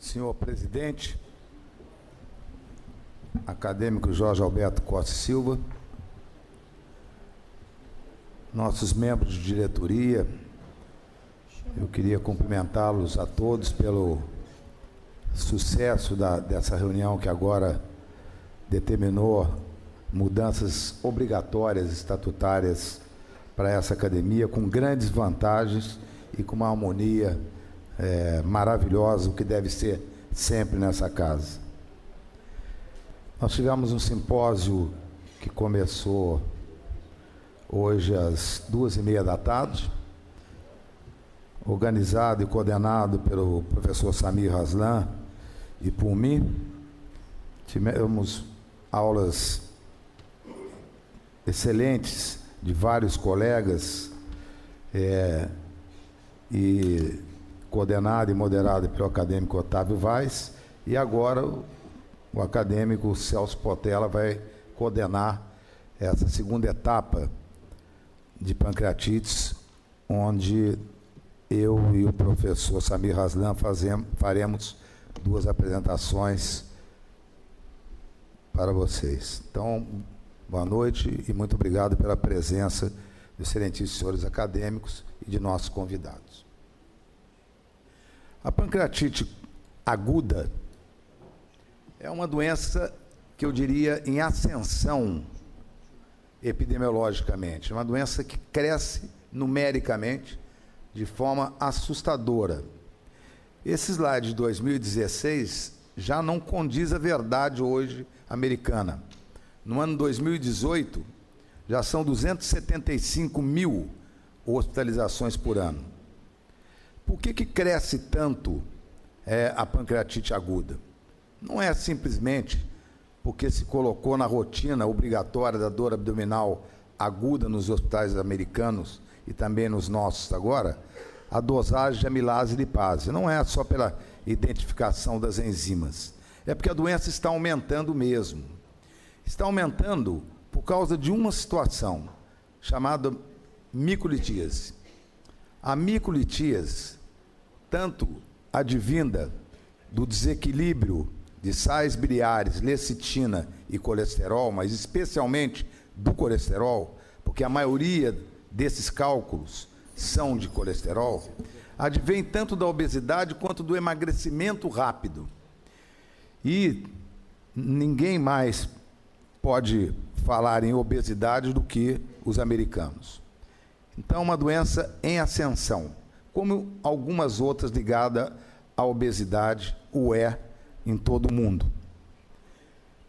Senhor presidente, acadêmico Jorge Alberto Costa Silva, nossos membros de diretoria, eu queria cumprimentá-los a todos pelo sucesso dessa reunião que agora determinou mudanças obrigatórias estatutárias para essa academia, com grandes vantagens e com uma harmonia maravilhosa, o que deve ser sempre nessa casa. Nós tivemos um simpósio que começou hoje às 14h30, organizado e coordenado pelo professor Samir Haslan e por mim. Tivemos aulas excelentes de vários colegas, e coordenado e moderado pelo acadêmico Otávio Vaz, e agora o acadêmico Celso Portela vai coordenar essa segunda etapa de pancreatites, onde eu e o professor Samir Haslan faremos duas apresentações para vocês. Então, boa noite e muito obrigado pela presença dos excelentíssimos senhores acadêmicos e de nossos convidados. A pancreatite aguda é uma doença que eu diria em ascensão epidemiologicamente, uma doença que cresce numericamente de forma assustadora. Esse slide de 2016 já não condiz à verdade hoje americana. No ano 2018, já são 275 mil hospitalizações por ano. Por que cresce tanto a pancreatite aguda? Não é simplesmente porque se colocou na rotina obrigatória da dor abdominal aguda nos hospitais americanos e também nos nossos agora, a dosagem de amilase e lipase. Não é só pela identificação das enzimas, é porque a doença está aumentando mesmo. Está aumentando por causa de uma situação chamada micolitíase. A micolitíase, tanto advinda do desequilíbrio de sais biliares, lecitina e colesterol, mas especialmente do colesterol, porque a maioria desses cálculos são de colesterol, advém tanto da obesidade quanto do emagrecimento rápido. E ninguém mais pode falar em obesidade do que os americanos. Então, é uma doença em ascensão, como algumas outras ligadas à obesidade o é em todo o mundo.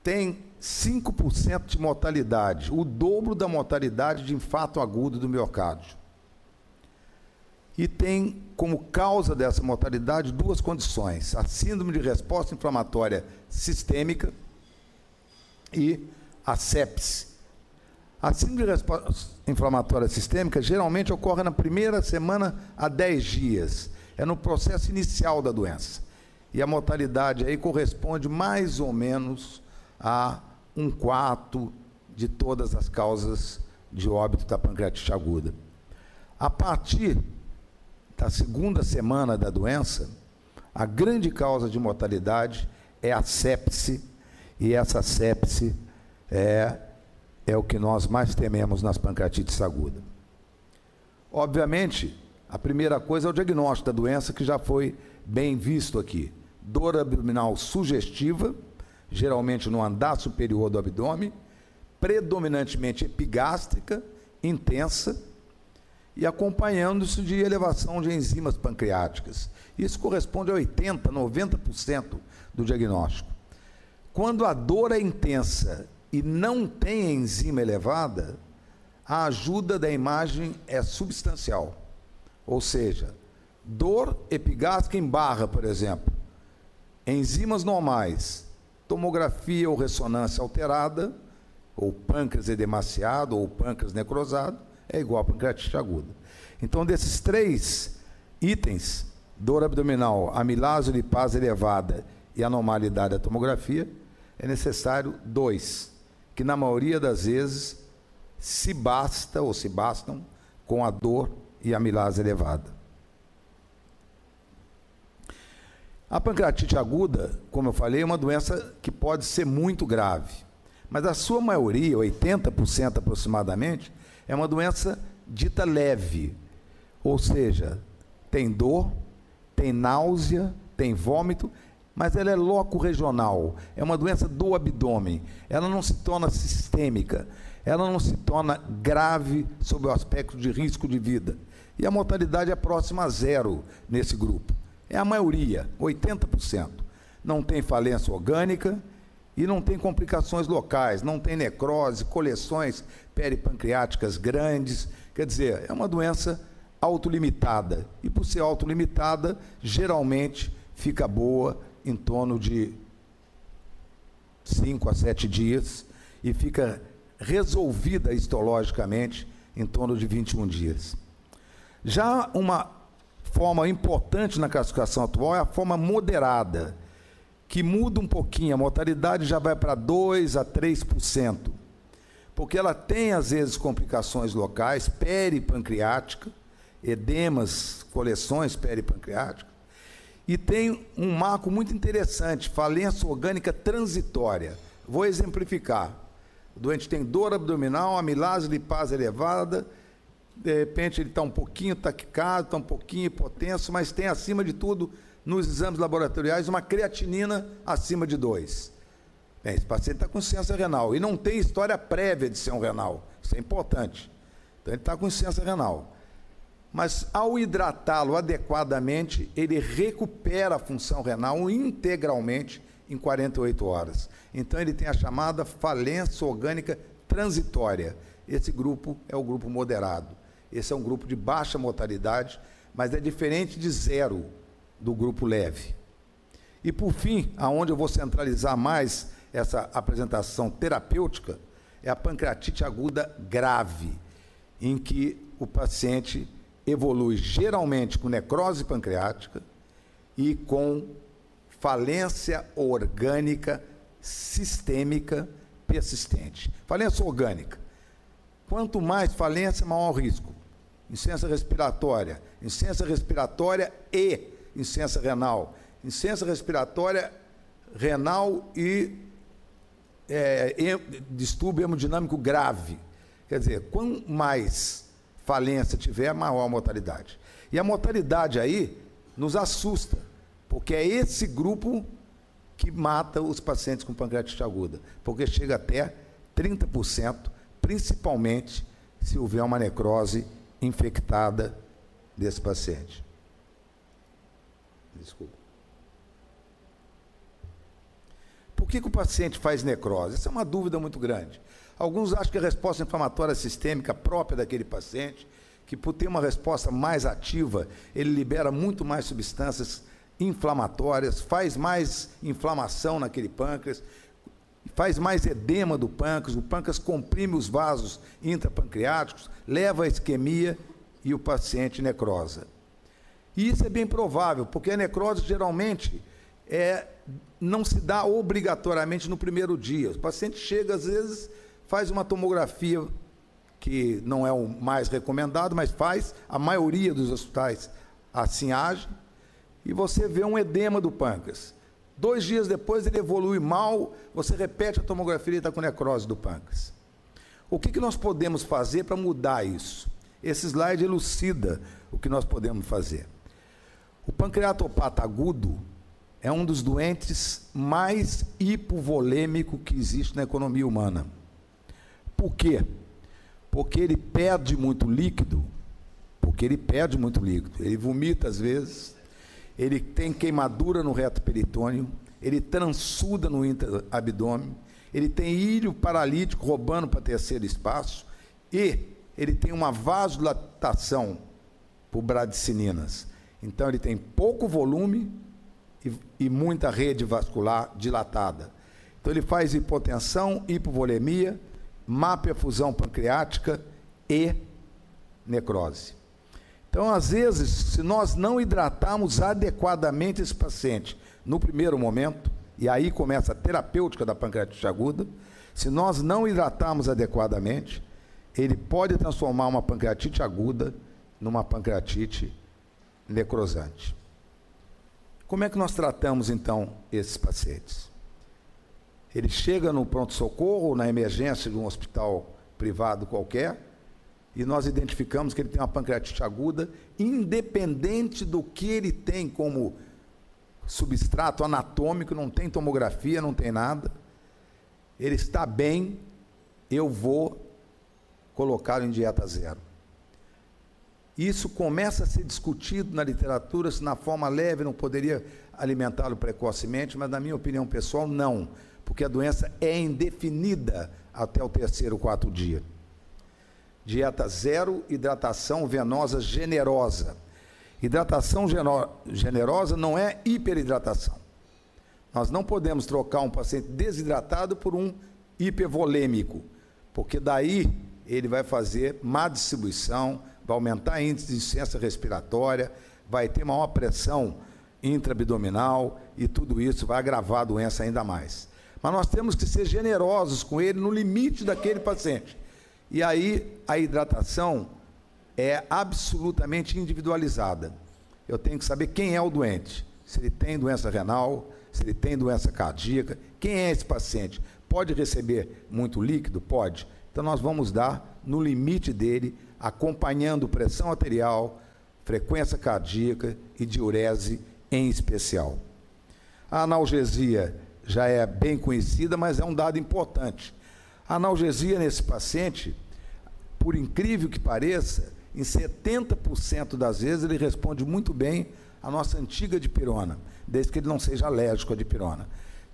Tem 5% de mortalidade, o dobro da mortalidade de infarto agudo do miocárdio. E tem como causa dessa mortalidade duas condições: a síndrome de resposta inflamatória sistêmica e a sepse. A síndrome de resposta inflamatória sistêmica geralmente ocorre na primeira semana a 10 dias. É no processo inicial da doença. E a mortalidade aí corresponde mais ou menos a 1/4 de todas as causas de óbito da pancreatite aguda. A partir da segunda semana da doença, a grande causa de mortalidade é a sepse, e essa sepse é o que nós mais tememos nas pancreatites agudas. Obviamente, a primeira coisa é o diagnóstico da doença, que já foi bem visto aqui. Dor abdominal sugestiva, geralmente no andar superior do abdômen, predominantemente epigástrica, intensa, e acompanhando-se de elevação de enzimas pancreáticas. Isso corresponde a 80%, 90% do diagnóstico. Quando a dor é intensa e não tem enzima elevada, a ajuda da imagem é substancial. Ou seja, dor epigástrica em barra, por exemplo, enzimas normais, tomografia ou ressonância alterada, ou pâncreas edemaciado, ou pâncreas necrosado, é igual a pancreatite aguda. Então, desses 3 itens, dor abdominal, amilase ou lipase elevada e anormalidade da tomografia, é necessário 2, que na maioria das vezes se bastam com a dor e a amilase elevada. A pancreatite aguda, como eu falei, é uma doença que pode ser muito grave, mas a sua maioria, 80% aproximadamente, é uma doença dita leve, ou seja, tem dor, tem náusea, tem vômito, mas ela é loco-regional, é uma doença do abdômen, ela não se torna sistêmica, ela não se torna grave sob o aspecto de risco de vida. E a mortalidade é próxima a zero nesse grupo. É a maioria, 80%. Não tem falência orgânica e não tem complicações locais, não tem necrose, coleções peripancreáticas grandes. Quer dizer, é uma doença autolimitada. E por ser autolimitada, geralmente fica boa em torno de 5 a 7 dias e fica resolvida histologicamente em torno de 21 dias. Já uma forma importante na classificação atual é a forma moderada, que muda um pouquinho, a mortalidade já vai para 2 a 3%, porque ela tem, às vezes, complicações locais, peripancreática, edemas, coleções peripancreáticas, e tem um marco muito interessante, falência orgânica transitória. Vou exemplificar. O doente tem dor abdominal, amilase, lipase elevada, de repente ele está um pouquinho taquicado, está um pouquinho hipotenso, mas tem, acima de tudo, nos exames laboratoriais, uma creatinina acima de 2. Bem, esse paciente está com insuficiência renal e não tem história prévia de ser um renal. Isso é importante. Então, ele está com insuficiência renal. Mas, ao hidratá-lo adequadamente, ele recupera a função renal integralmente em 48 horas. Então, ele tem a chamada falência orgânica transitória. Esse grupo é o grupo moderado. Esse é um grupo de baixa mortalidade, mas é diferente de zero do grupo leve. E, por fim, aonde eu vou centralizar mais essa apresentação terapêutica, é a pancreatite aguda grave, em que o paciente evolui geralmente com necrose pancreática e com falência orgânica sistêmica persistente. Falência orgânica. Quanto mais falência, maior o risco. Insuficiência respiratória e insuficiência renal. Insuficiência respiratória, renal e distúrbio hemodinâmico grave. Quer dizer, quanto mais falência tiver, maior a mortalidade. E a mortalidade aí nos assusta, porque é esse grupo que mata os pacientes com pancreatite aguda, porque chega até 30%, principalmente se houver uma necrose infectada desse paciente. Desculpa. Por que o paciente faz necrose? Essa é uma dúvida muito grande. Alguns acham que a resposta inflamatória sistêmica própria daquele paciente, que por ter uma resposta mais ativa, ele libera muito mais substâncias inflamatórias, faz mais inflamação naquele pâncreas, faz mais edema do pâncreas, o pâncreas comprime os vasos intrapancreáticos, leva à isquemia e o paciente necrosa. E isso é bem provável, porque a necrose geralmente não se dá obrigatoriamente no primeiro dia. O paciente chega, às vezes, faz uma tomografia, que não é o mais recomendado, mas faz, a maioria dos hospitais assim age, e você vê um edema do pâncreas. 2 dias depois ele evolui mal, você repete a tomografia e está com necrose do pâncreas. O que nós podemos fazer para mudar isso? Esse slide elucida o que nós podemos fazer. O pancreatopata agudo é um dos doentes mais hipovolêmicos que existe na economia humana. Por quê? Porque ele perde muito líquido, ele vomita às vezes, ele tem queimadura no reto peritônio, ele transsuda no intra-abdômen, ele tem íleo paralítico roubando para terceiro espaço e ele tem uma vasodilatação por bradicininas. Então, ele tem pouco volume e muita rede vascular dilatada. Então, ele faz hipotensão, hipovolemia, má perfusão pancreática e necrose. Então, às vezes, se nós não hidratarmos adequadamente esse paciente no primeiro momento, e aí começa a terapêutica da pancreatite aguda, se nós não hidratarmos adequadamente, ele pode transformar uma pancreatite aguda numa pancreatite necrosante. Como é que nós tratamos, então, esses pacientes? Ele chega no pronto-socorro ou na emergência de um hospital privado qualquer e nós identificamos que ele tem uma pancreatite aguda, independente do que ele tem como substrato anatômico, não tem tomografia, não tem nada. Ele está bem, eu vou colocá-lo em dieta zero. Isso começa a ser discutido na literatura, se na forma leve não poderia alimentá-lo precocemente, mas na minha opinião pessoal, não, porque a doença é indefinida até o terceiro, quarto dia. Dieta zero, hidratação venosa generosa. Hidratação generosa não é hiperidratação. Nós não podemos trocar um paciente desidratado por um hipervolêmico, porque daí ele vai fazer má distribuição, vai aumentar índice de insuficiência respiratória, vai ter maior pressão intraabdominal e tudo isso vai agravar a doença ainda mais. Mas nós temos que ser generosos com ele no limite daquele paciente. E aí a hidratação é absolutamente individualizada. Eu tenho que saber quem é o doente, se ele tem doença renal, se ele tem doença cardíaca, quem é esse paciente? Pode receber muito líquido? Pode. Então nós vamos dar no limite dele, acompanhando pressão arterial, frequência cardíaca e diurese em especial. A analgesia já é bem conhecida, mas é um dado importante. A analgesia nesse paciente, por incrível que pareça, em 70% das vezes ele responde muito bem à nossa antiga dipirona, desde que ele não seja alérgico à dipirona.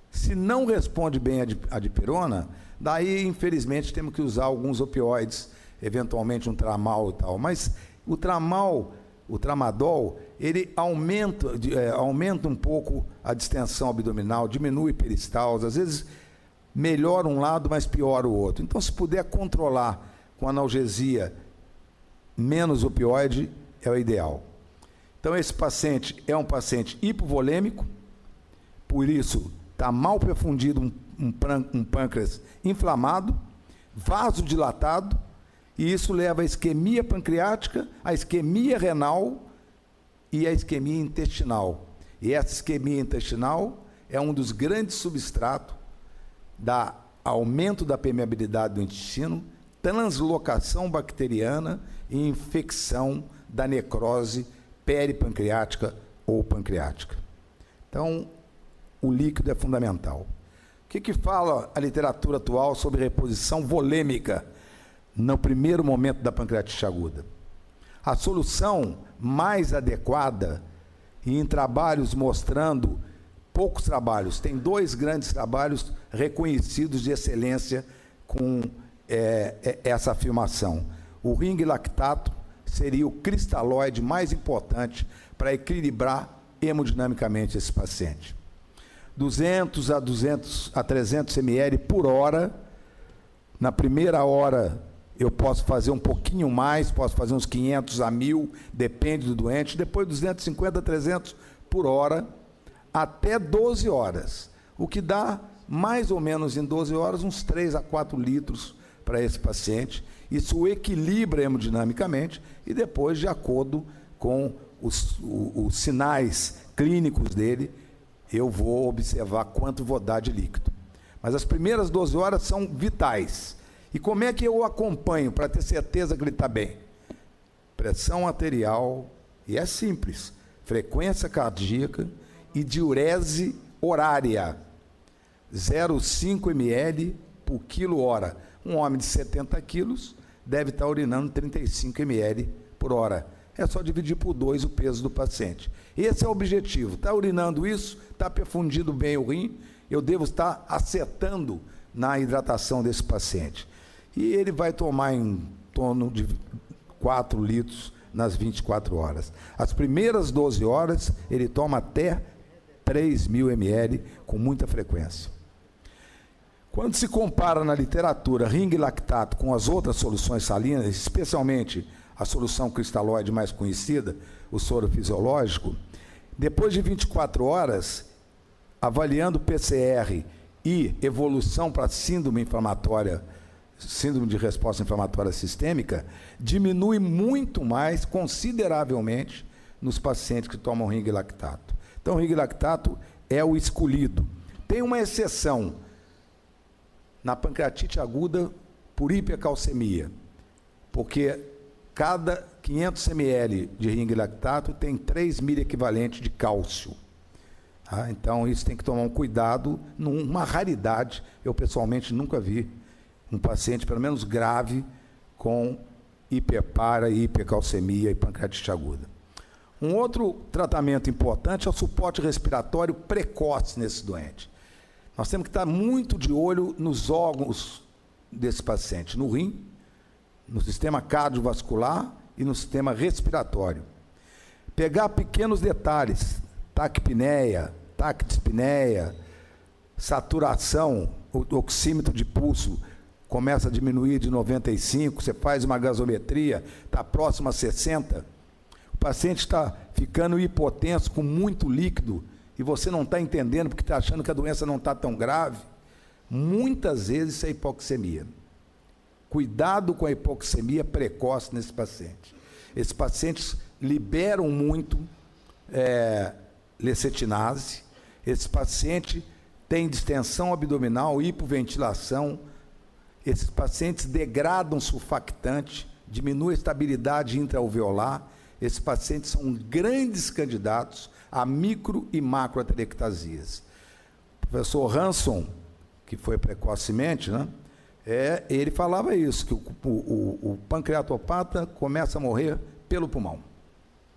Se não responde bem à dipirona, daí, infelizmente, temos que usar alguns opioides, eventualmente um tramal e tal. Mas o tramal, o tramadol, ele aumenta um pouco a distensão abdominal, diminui peristalse, às vezes melhora um lado, mas piora o outro. Então, se puder controlar com analgesia menos opioide, é o ideal. Então, esse paciente é um paciente hipovolêmico, por isso está mal perfundido um pâncreas inflamado, vasodilatado, e isso leva à isquemia pancreática, à isquemia renal e à isquemia intestinal. E essa isquemia intestinal é um dos grandes substratos da aumento da permeabilidade do intestino, translocação bacteriana e infecção da necrose peripancreática ou pancreática. Então, o líquido é fundamental. O que fala a literatura atual sobre reposição volêmica no primeiro momento da pancreatite aguda? A solução mais adequada, e em trabalhos mostrando, poucos trabalhos, tem 2 grandes trabalhos reconhecidos de excelência com essa afirmação. O ring lactato seria o cristalóide mais importante para equilibrar hemodinamicamente esse paciente. 200 a 300 ml por hora. Na primeira hora eu posso fazer um pouquinho mais, posso fazer uns 500 a 1000, depende do doente. Depois 250 a 300 por hora, até 12 horas. O que dá, mais ou menos em 12 horas, uns 3 a 4 litros para esse paciente. Isso equilibra hemodinamicamente e depois, de acordo com os sinais clínicos dele, eu vou observar quanto vou dar de líquido. Mas as primeiras 12 horas são vitais. E como é que eu o acompanho para ter certeza que ele está bem? Pressão arterial, e é simples, frequência cardíaca e diurese horária, 0,5 ml por quilo-hora. Um homem de 70 quilos deve estar urinando 35 ml por hora. É só dividir por 2 o peso do paciente. Esse é o objetivo. Está urinando isso, está perfundindo bem o rim, eu devo estar acertando na hidratação desse paciente. E ele vai tomar em torno de 4 litros nas 24 horas. As primeiras 12 horas, ele toma até 3.000 ml com muita frequência. Quando se compara na literatura ring lactato com as outras soluções salinas, especialmente a solução cristalóide mais conhecida, o soro fisiológico, depois de 24 horas, avaliando PCR e evolução para síndrome inflamatória, síndrome de resposta inflamatória sistêmica, diminui muito mais, consideravelmente, nos pacientes que tomam ring lactato. Então, o ring lactato é o escolhido. Tem uma exceção na pancreatite aguda por hipercalcemia, porque cada 500 ml de ring lactato tem 3 miliequivalentes de cálcio. Tá? Então, isso tem que tomar um cuidado, uma raridade. Eu, pessoalmente, nunca vi um paciente, pelo menos grave, com hiperpara, hipercalcemia e pancreatite aguda. Um outro tratamento importante é o suporte respiratório precoce nesse doente. Nós temos que estar muito de olho nos órgãos desse paciente, no rim, no sistema cardiovascular e no sistema respiratório. Pegar pequenos detalhes, taquipneia, taquidispneia, saturação, o oxímetro de pulso começa a diminuir de 95, você faz uma gasometria, está próximo a 60, o paciente está ficando hipotenso com muito líquido e você não está entendendo porque está achando que a doença não está tão grave. Muitas vezes isso é hipoxemia. Cuidado com a hipoxemia precoce nesse paciente. Esses pacientes liberam muito lecetinase, esse paciente tem distensão abdominal, hipoventilação, esses pacientes degradam surfactante, diminui a estabilidade intraalveolar, esses pacientes são grandes candidatos a micro e macroatelectasias. O professor Hanson, que foi precocemente, né, ele falava isso, que o pancreatopata começa a morrer pelo pulmão.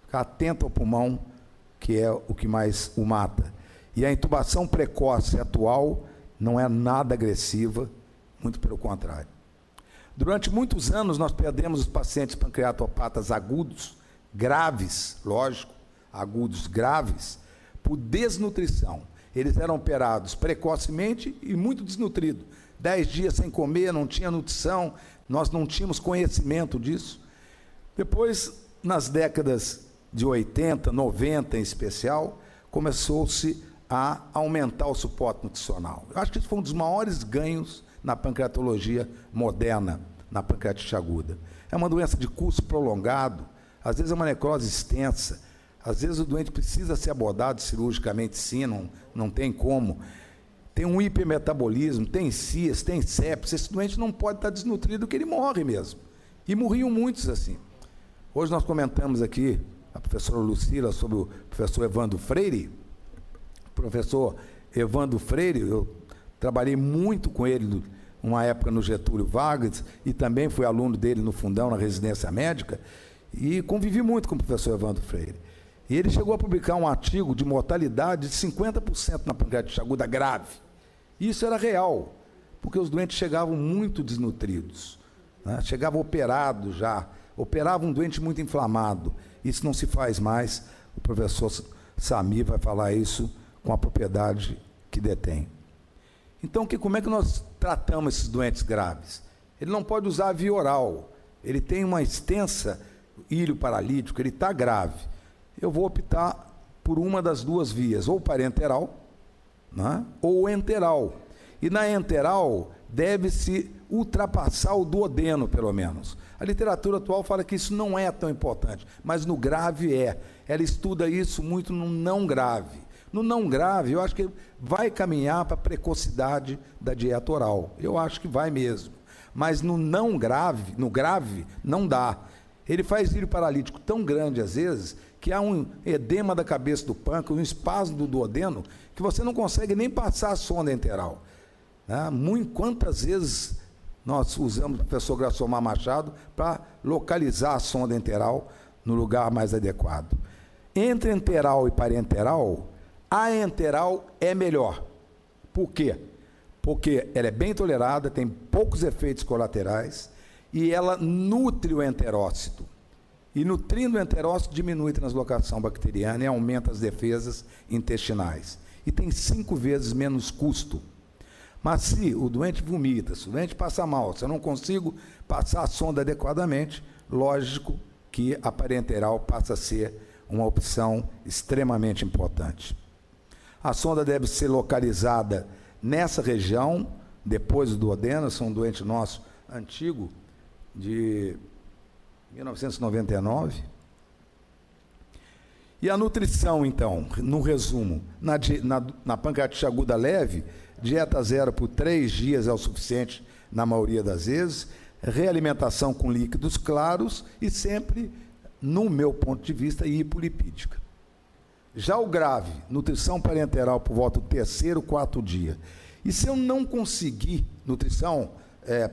Ficar atento ao pulmão, que é o que mais o mata. E a intubação precoce atual não é nada agressiva, muito pelo contrário. Durante muitos anos, nós perdemos os pacientes pancreatopatas agudos, graves, lógico, agudos graves, por desnutrição. Eles eram operados precocemente e muito desnutridos. 10 dias sem comer, não tinha nutrição, nós não tínhamos conhecimento disso. Depois, nas décadas de 80, 90 em especial, começou-se a aumentar o suporte nutricional. Eu acho que isso foi um dos maiores ganhos na pancreatologia moderna, na pancreatite aguda. É uma doença de curso prolongado, às vezes é uma necrose extensa, às vezes o doente precisa ser abordado cirurgicamente, sim, não tem como. Tem um hipermetabolismo, tem cias, tem sepsis, esse doente não pode estar desnutrido que ele morre mesmo. E morriam muitos assim. Hoje nós comentamos aqui, a professora Lucila, sobre o professor Evandro Freire. Professor Evandro Freire, eu trabalhei muito com ele uma época no Getúlio Vargas e também fui aluno dele no Fundão, na residência médica, e convivi muito com o professor Evandro Freire. E ele chegou a publicar um artigo de mortalidade de 50% na pancreatite aguda grave. Isso era real, porque os doentes chegavam muito desnutridos, né? Chegavam operados já, operavam um doente muito inflamado. Isso não se faz mais, o professor Samir vai falar isso com a propriedade que detém. Então, como é que nós tratamos esses doentes graves? Ele não pode usar a via oral, ele tem uma extensa ilho paralítico, ele está grave. Eu vou optar por uma das duas vias, ou parenteral, né, ou enteral. E na enteral, deve-se ultrapassar o duodeno, pelo menos. A literatura atual fala que isso não é tão importante, mas no grave é. Ela estuda isso muito no não grave. No não grave, eu acho que vai caminhar para a precocidade da dieta oral. Eu acho que vai mesmo. Mas no não grave, no grave, não dá. Ele faz ilho paralítico tão grande, às vezes, que há um edema da cabeça do pâncreas, um espasmo do duodeno, que você não consegue nem passar a sonda enteral. Né? Quantas vezes nós usamos o professor Graçomar Machado para localizar a sonda enteral no lugar mais adequado. Entre enteral e parenteral, a enteral é melhor. Por quê? Porque ela é bem tolerada, tem poucos efeitos colaterais e ela nutre o enterócito. E nutrindo o enterócito, diminui a translocação bacteriana e aumenta as defesas intestinais. E tem 5 vezes menos custo. Mas se o doente vomita, se o doente passa mal, se eu não consigo passar a sonda adequadamente, lógico que a parenteral passa a ser uma opção extremamente importante. A sonda deve ser localizada nessa região, depois do duodeno. Esse é um doente nosso antigo, de 1999. E a nutrição, então, no resumo, na pancreatite aguda leve, dieta zero por 3 dias é o suficiente na maioria das vezes, realimentação com líquidos claros e sempre, no meu ponto de vista, hipolipídica. Já o grave, nutrição parenteral por volta do 3º, 4º dia. E se eu não conseguir nutrição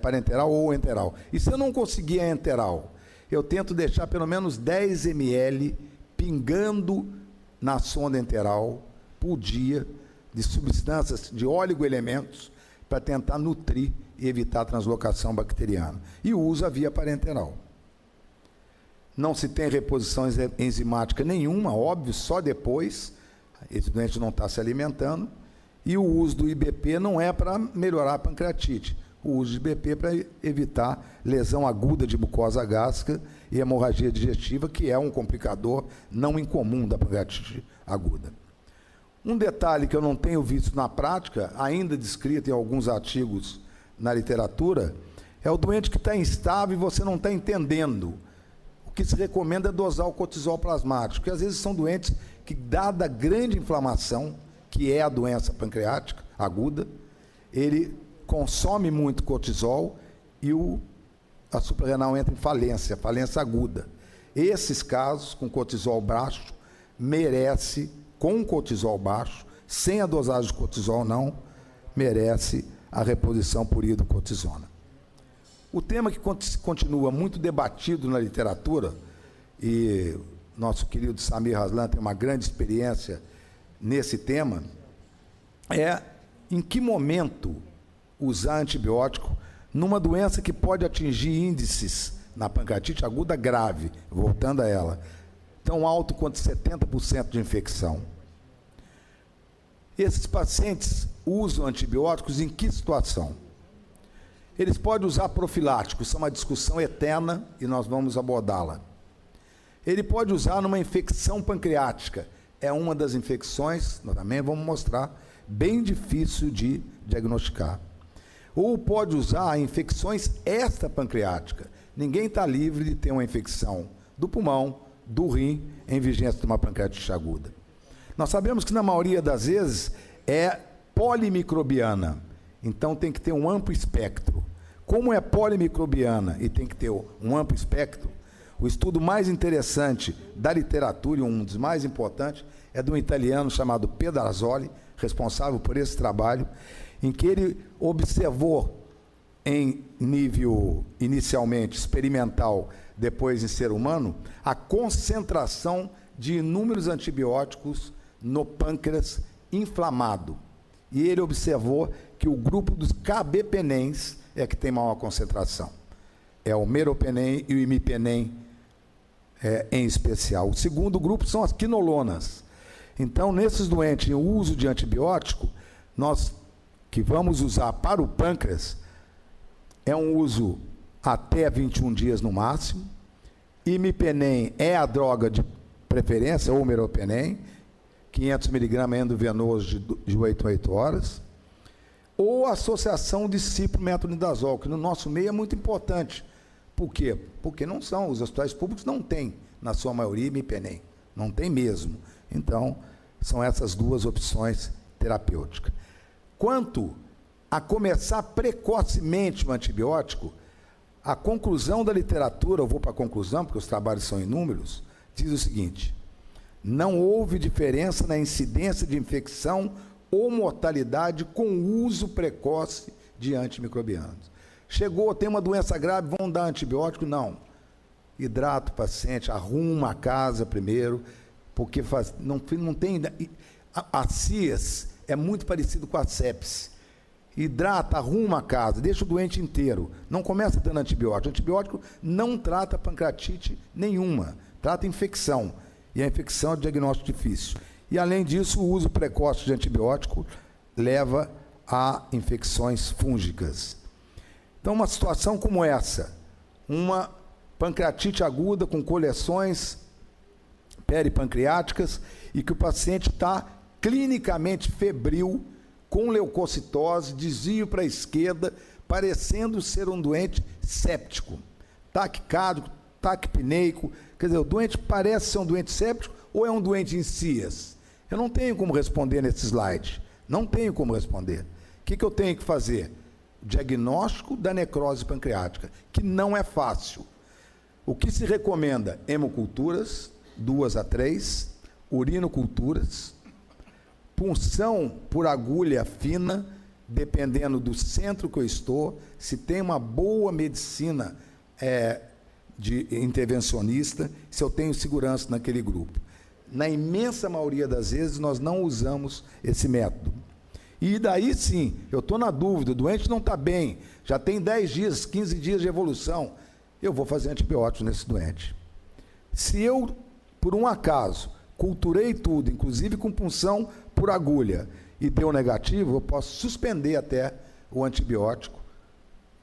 parenteral ou enteral, e se eu não conseguir a enteral, eu tento deixar pelo menos 10 ml pingando na sonda enteral por dia de substâncias, de oligoelementos, para tentar nutrir e evitar a translocação bacteriana. E o uso a via parenteral. Não se tem reposição enzimática nenhuma, óbvio, só depois, esse doente não está se alimentando, e o uso do IBP não é para melhorar a pancreatite, o uso de IBP para evitar lesão aguda de mucosa gástrica e hemorragia digestiva, que é um complicador não incomum da pancreatite aguda. Um detalhe que eu não tenho visto na prática, ainda descrito em alguns artigos na literatura, é o doente que está instável e você não está entendendo. O que se recomenda é dosar o cortisol plasmático, porque às vezes são doentes que, dada a grande inflamação, que é a doença pancreática aguda, ele consome muito cortisol e a suprarrenal entra em falência aguda. Esses casos, com cortisol baixo, merece, com cortisol baixo, sem a dosagem de cortisol não, merece a reposição por hidrocortisona. O tema que continua muito debatido na literatura, e nosso querido Samir Haslan tem uma grande experiência nesse tema, é em que momento usar antibiótico numa doença que pode atingir índices na pancreatite aguda grave, voltando a ela, tão alto quanto 70% de infecção. Esses pacientes usam antibióticos em que situação? Eles podem usar profiláticos, isso é uma discussão eterna e nós vamos abordá-la. Ele pode usar numa infecção pancreática, é uma das infecções, nós também vamos mostrar, bem difícil de diagnosticar. Ou pode usar infecções extrapancreáticas. Ninguém está livre de ter uma infecção do pulmão, do rim, em vigência de uma pancreatite aguda. Nós sabemos que na maioria das vezes é polimicrobiana, então tem que ter um amplo espectro. Como é polimicrobiana e tem que ter um amplo espectro, o estudo mais interessante da literatura, e um dos mais importantes, é de um italiano chamado Pedrazzoli, responsável por esse trabalho, em que ele observou em nível inicialmente experimental, depois em ser humano, a concentração de inúmeros antibióticos no pâncreas inflamado. E ele observou que o grupo dos carbapenens é que tem maior concentração. É o meropenem e o imipenem em especial. O segundo grupo são as quinolonas. Então, nesses doentes em uso de antibiótico, nós que vamos usar para o pâncreas, é um uso até 21 dias no máximo. Imipenem é a droga de preferência, ou meropenem, 500 mg endovenoso de 8 a 8 horas. Ou associação de ciprometronidazol, que no nosso meio é muito importante. Por quê? Porque não são, os hospitais públicos não têm, na sua maioria, imipenem. Não tem mesmo. Então, são essas duas opções terapêuticas. Quanto a começar precocemente o antibiótico, a conclusão da literatura, eu vou para a conclusão, porque os trabalhos são inúmeros, diz o seguinte: não houve diferença na incidência de infecção ou mortalidade com o uso precoce de antimicrobianos. Chegou, tem uma doença grave, vão dar antibiótico? Não. Hidrata o paciente, arruma a casa primeiro, porque não tem... A CIAS é muito parecido com a sepse. Hidrata, arruma a casa, deixa o doente inteiro. Não começa dando antibiótico. O antibiótico não trata pancreatite nenhuma, trata infecção. E a infecção é diagnóstico difícil. E, além disso, o uso precoce de antibiótico leva a infecções fúngicas. Então, uma situação como essa, uma pancreatite aguda com coleções peripancreáticas e que o paciente está clinicamente febril, com leucocitose, desvio para a esquerda, parecendo ser um doente séptico, taquicárdico, taquipneico, quer dizer, o doente parece ser um doente séptico ou é um doente em cias? Eu não tenho como responder nesse slide. Não tenho como responder. O que eu tenho que fazer? Diagnóstico da necrose pancreática, que não é fácil. O que se recomenda? Hemoculturas, 2 a 3, urinoculturas, punção por agulha fina, dependendo do centro que eu estou, se tem uma boa medicina de intervencionista, se eu tenho segurança naquele grupo. Na imensa maioria das vezes, nós não usamos esse método. E daí sim, eu estou na dúvida, o doente não está bem, já tem 10 dias, 15 dias de evolução, eu vou fazer antibiótico nesse doente. Se eu, por um acaso, culturei tudo, inclusive com punção por agulha, e deu negativo, eu posso suspender até o antibiótico,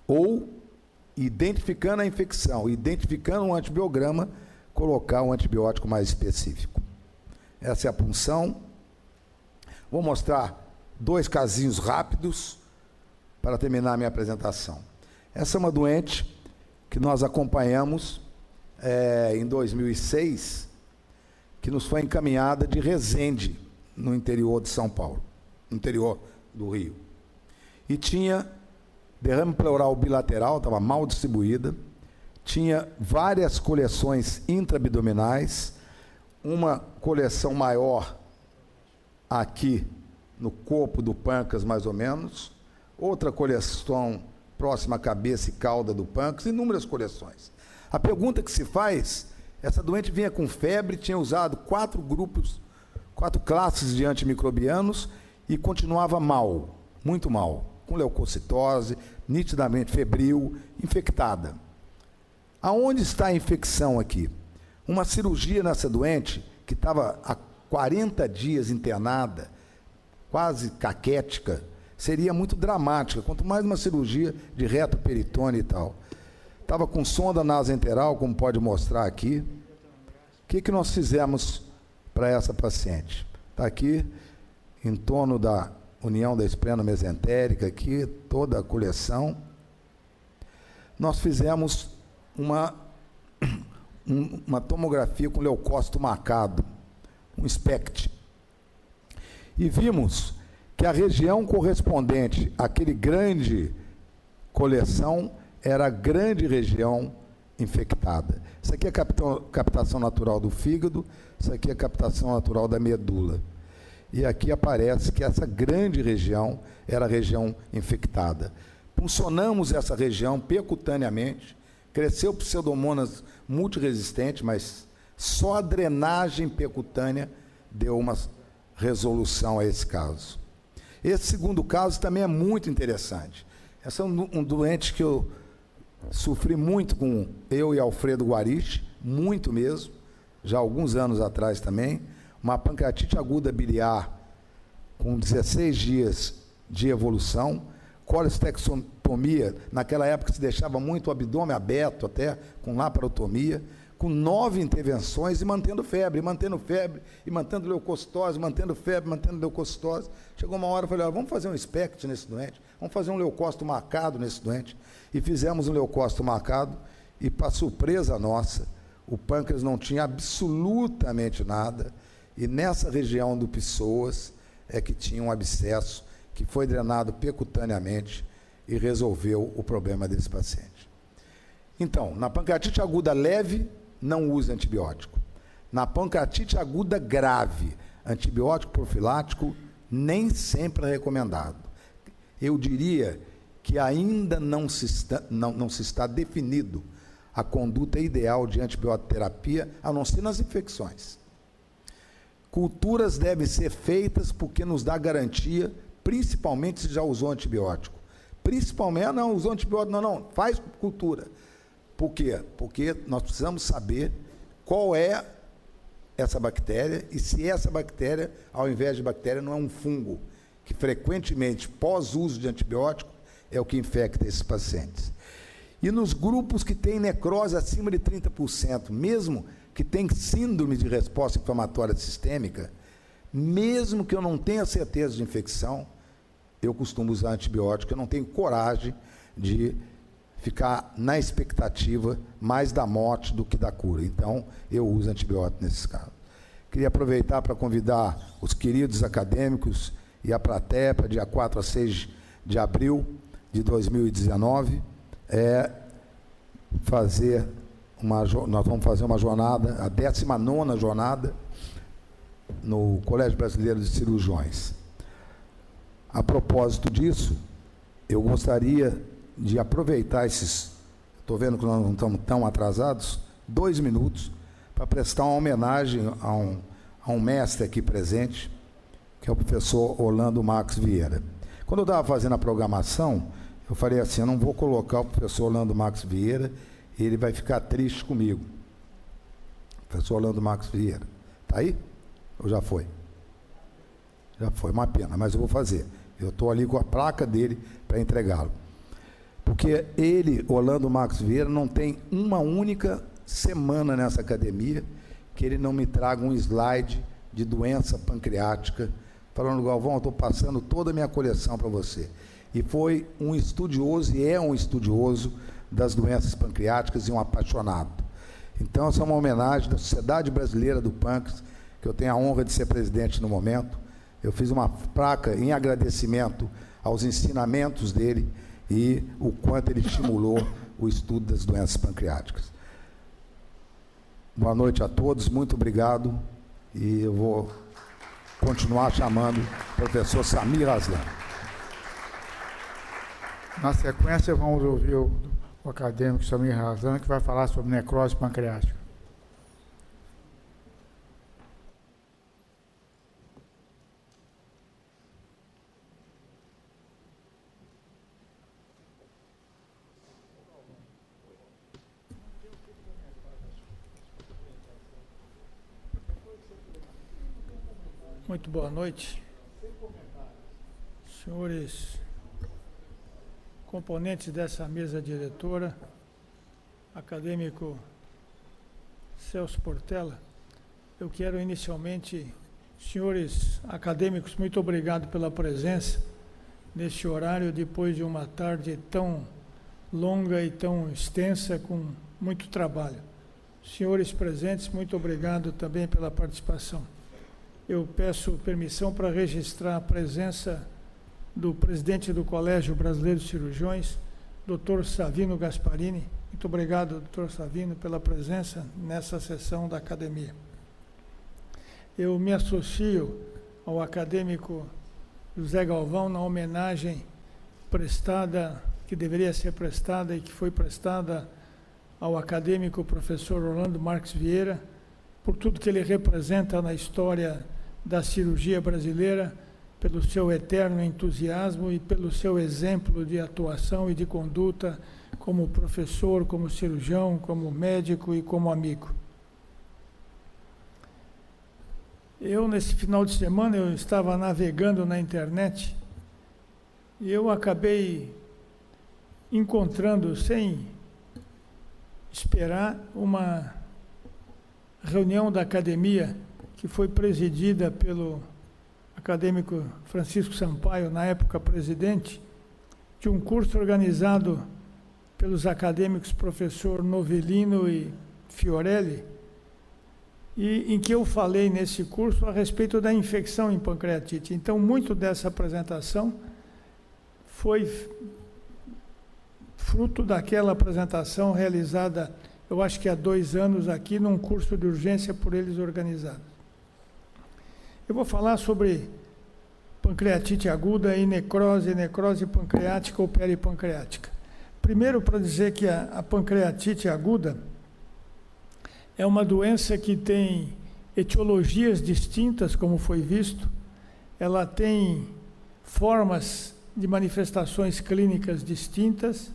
ou, identificando a infecção, identificando um antibiograma, colocar um antibiótico mais específico. Essa é a punção. Vou mostrar 2 casinhos rápidos para terminar a minha apresentação. Essa é uma doente que nós acompanhamos em 2006, que nos foi encaminhada de Resende, no interior de São Paulo, no interior do Rio. E tinha derrame pleural bilateral, estava mal distribuída, tinha várias coleções intraabdominais, uma coleção maior aqui no corpo do pâncreas, mais ou menos, outra coleção próxima à cabeça e cauda do pâncreas, inúmeras coleções. A pergunta que se faz, essa doente vinha com febre, tinha usado 4 classes de antimicrobianos e continuava mal, muito mal, com leucocitose, nitidamente febril, infectada. Aonde está a infecção aqui? Uma cirurgia nessa doente, que estava há 40 dias internada, quase caquética, seria muito dramática, quanto mais uma cirurgia de reto peritônio e tal. Estava com sonda nasoenteral, como pode mostrar aqui. O que nós fizemos para essa paciente? Está aqui, em torno da união da espleno mesentérica, aqui, toda a coleção. Nós fizemos uma tomografia com leucócito marcado, um SPECT. E vimos que a região correspondente àquele grande coleção era a grande região infectada. Isso aqui é captação natural do fígado, isso aqui é captação natural da medula. E aqui aparece que essa grande região era a região infectada. Puncionamos essa região percutaneamente, cresceu pseudomonas multiresistente, mas só a drenagem percutânea deu uma resolução a esse caso. Esse segundo caso também é muito interessante. Esse é um doente que eu sofri muito com eu e Alfredo Guariche, muito mesmo, já há alguns anos atrás também, uma pancreatite aguda biliar com 16 dias de evolução, colestectomia, naquela época se deixava muito o abdômen aberto até, com laparotomia, com 9 intervenções e mantendo febre, e mantendo leucocitose, mantendo febre, mantendo leucocitose. Chegou uma hora, eu falei, vamos fazer um SPECT nesse doente, vamos fazer um leucócito marcado nesse doente. E fizemos um leucócito marcado e, para surpresa nossa, o pâncreas não tinha absolutamente nada, e nessa região do psoas é que tinha um abscesso que foi drenado percutaneamente e resolveu o problema desse paciente. Então, na pancreatite aguda leve, não use antibiótico. Na pancreatite aguda grave, antibiótico profilático nem sempre é recomendado. Eu diria que ainda não se está definido a conduta ideal de antibioterapia, a não ser nas infecções. Culturas devem ser feitas porque nos dá garantia, principalmente se já usou antibiótico. Principalmente, não, usou antibiótico, não, faz cultura. Por quê? Porque nós precisamos saber qual é essa bactéria e se essa bactéria, ao invés de bactéria, não é um fungo, que frequentemente, pós-uso de antibiótico, é o que infecta esses pacientes. E nos grupos que têm necrose acima de 30%, mesmo que tem síndrome de resposta inflamatória sistêmica, mesmo que eu não tenha certeza de infecção, eu costumo usar antibiótico, eu não tenho coragem de ficar na expectativa mais da morte do que da cura. Então, eu uso antibiótico nesses casos. Queria aproveitar para convidar os queridos acadêmicos e a plateia para dia 4 a 6 de abril de 2019, nós vamos fazer uma jornada, a 19ª jornada, no Colégio Brasileiro de Cirurgiões. A propósito disso, eu gostaria de aproveitar estou vendo que nós não estamos tão atrasados, 2 minutos, para prestar uma homenagem a um mestre aqui presente, que é o professor Orlando Marques Vieira. Quando eu estava fazendo a programação, eu falei assim, eu não vou colocar o professor Orlando Marques Vieira, ele vai ficar triste comigo. Professor Orlando Marques Vieira. Está aí? Ou já foi? Já foi, uma pena, mas eu vou fazer. Eu estou ali com a placa dele para entregá-lo. Porque ele, Orlando Marques Vieira, não tem uma única semana nessa academia que ele não me traga um slide de doença pancreática, falando, Galvão, eu estou passando toda a minha coleção para você. E foi um estudioso, e é um estudioso das doenças pancreáticas e um apaixonado. Então, essa é uma homenagem da Sociedade Brasileira do Pâncreas, que eu tenho a honra de ser presidente no momento. Eu fiz uma placa em agradecimento aos ensinamentos dele e o quanto ele estimulou o estudo das doenças pancreáticas. Boa noite a todos, muito obrigado, e eu vou continuar chamando o professor Samir Aslan. Na sequência, vamos ouvir o acadêmico Samir Aslan, que vai falar sobre necrose pancreática. Muito boa noite, senhores componentes dessa mesa diretora, acadêmico Celso Portela. Eu quero inicialmente, senhores acadêmicos, muito obrigado pela presença neste horário, depois de uma tarde tão longa e tão extensa, com muito trabalho. Senhores presentes, muito obrigado também pela participação. Eu peço permissão para registrar a presença do presidente do Colégio Brasileiro de Cirurgiões, Dr. Savino Gasparini. Muito obrigado, Dr. Savino, pela presença nessa sessão da academia. Eu me associo ao acadêmico José Galvão na homenagem prestada, que deveria ser prestada e que foi prestada ao acadêmico professor Orlando Marques Vieira, por tudo que ele representa na história da cirurgia brasileira, pelo seu eterno entusiasmo e pelo seu exemplo de atuação e de conduta como professor, como cirurgião, como médico e como amigo. Eu, nesse final de semana, eu estava navegando na internet e eu acabei encontrando, sem esperar, uma reunião da academia que foi presidida pelo acadêmico Francisco Sampaio, na época presidente, de um curso organizado pelos acadêmicos professor Novellino e Fiorelli, e em que eu falei nesse curso a respeito da infecção em pancreatite. Então, muito dessa apresentação foi fruto daquela apresentação realizada, eu acho que há 2 anos aqui, num curso de urgência por eles organizado. Eu vou falar sobre pancreatite aguda e necrose pancreática ou peripancreática. Primeiro, para dizer que a pancreatite aguda é uma doença que tem etiologias distintas, como foi visto, ela tem formas de manifestações clínicas distintas,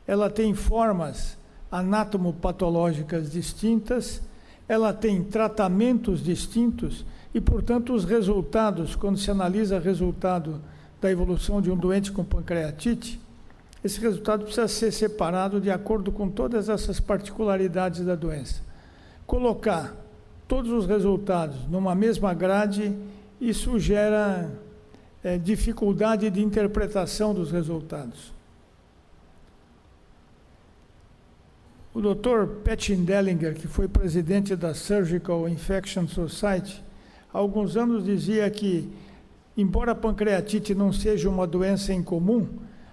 ela tem formas anatomopatológicas distintas, ela tem tratamentos distintos e, portanto, os resultados, quando se analisa o resultado da evolução de um doente com pancreatite, esse resultado precisa ser separado de acordo com todas essas particularidades da doença. Colocar todos os resultados numa mesma grade, isso gera dificuldade de interpretação dos resultados. O Dr. Pat Dellinger, que foi presidente da Surgical Infection Society, há alguns anos dizia que, embora a pancreatite não seja uma doença incomum,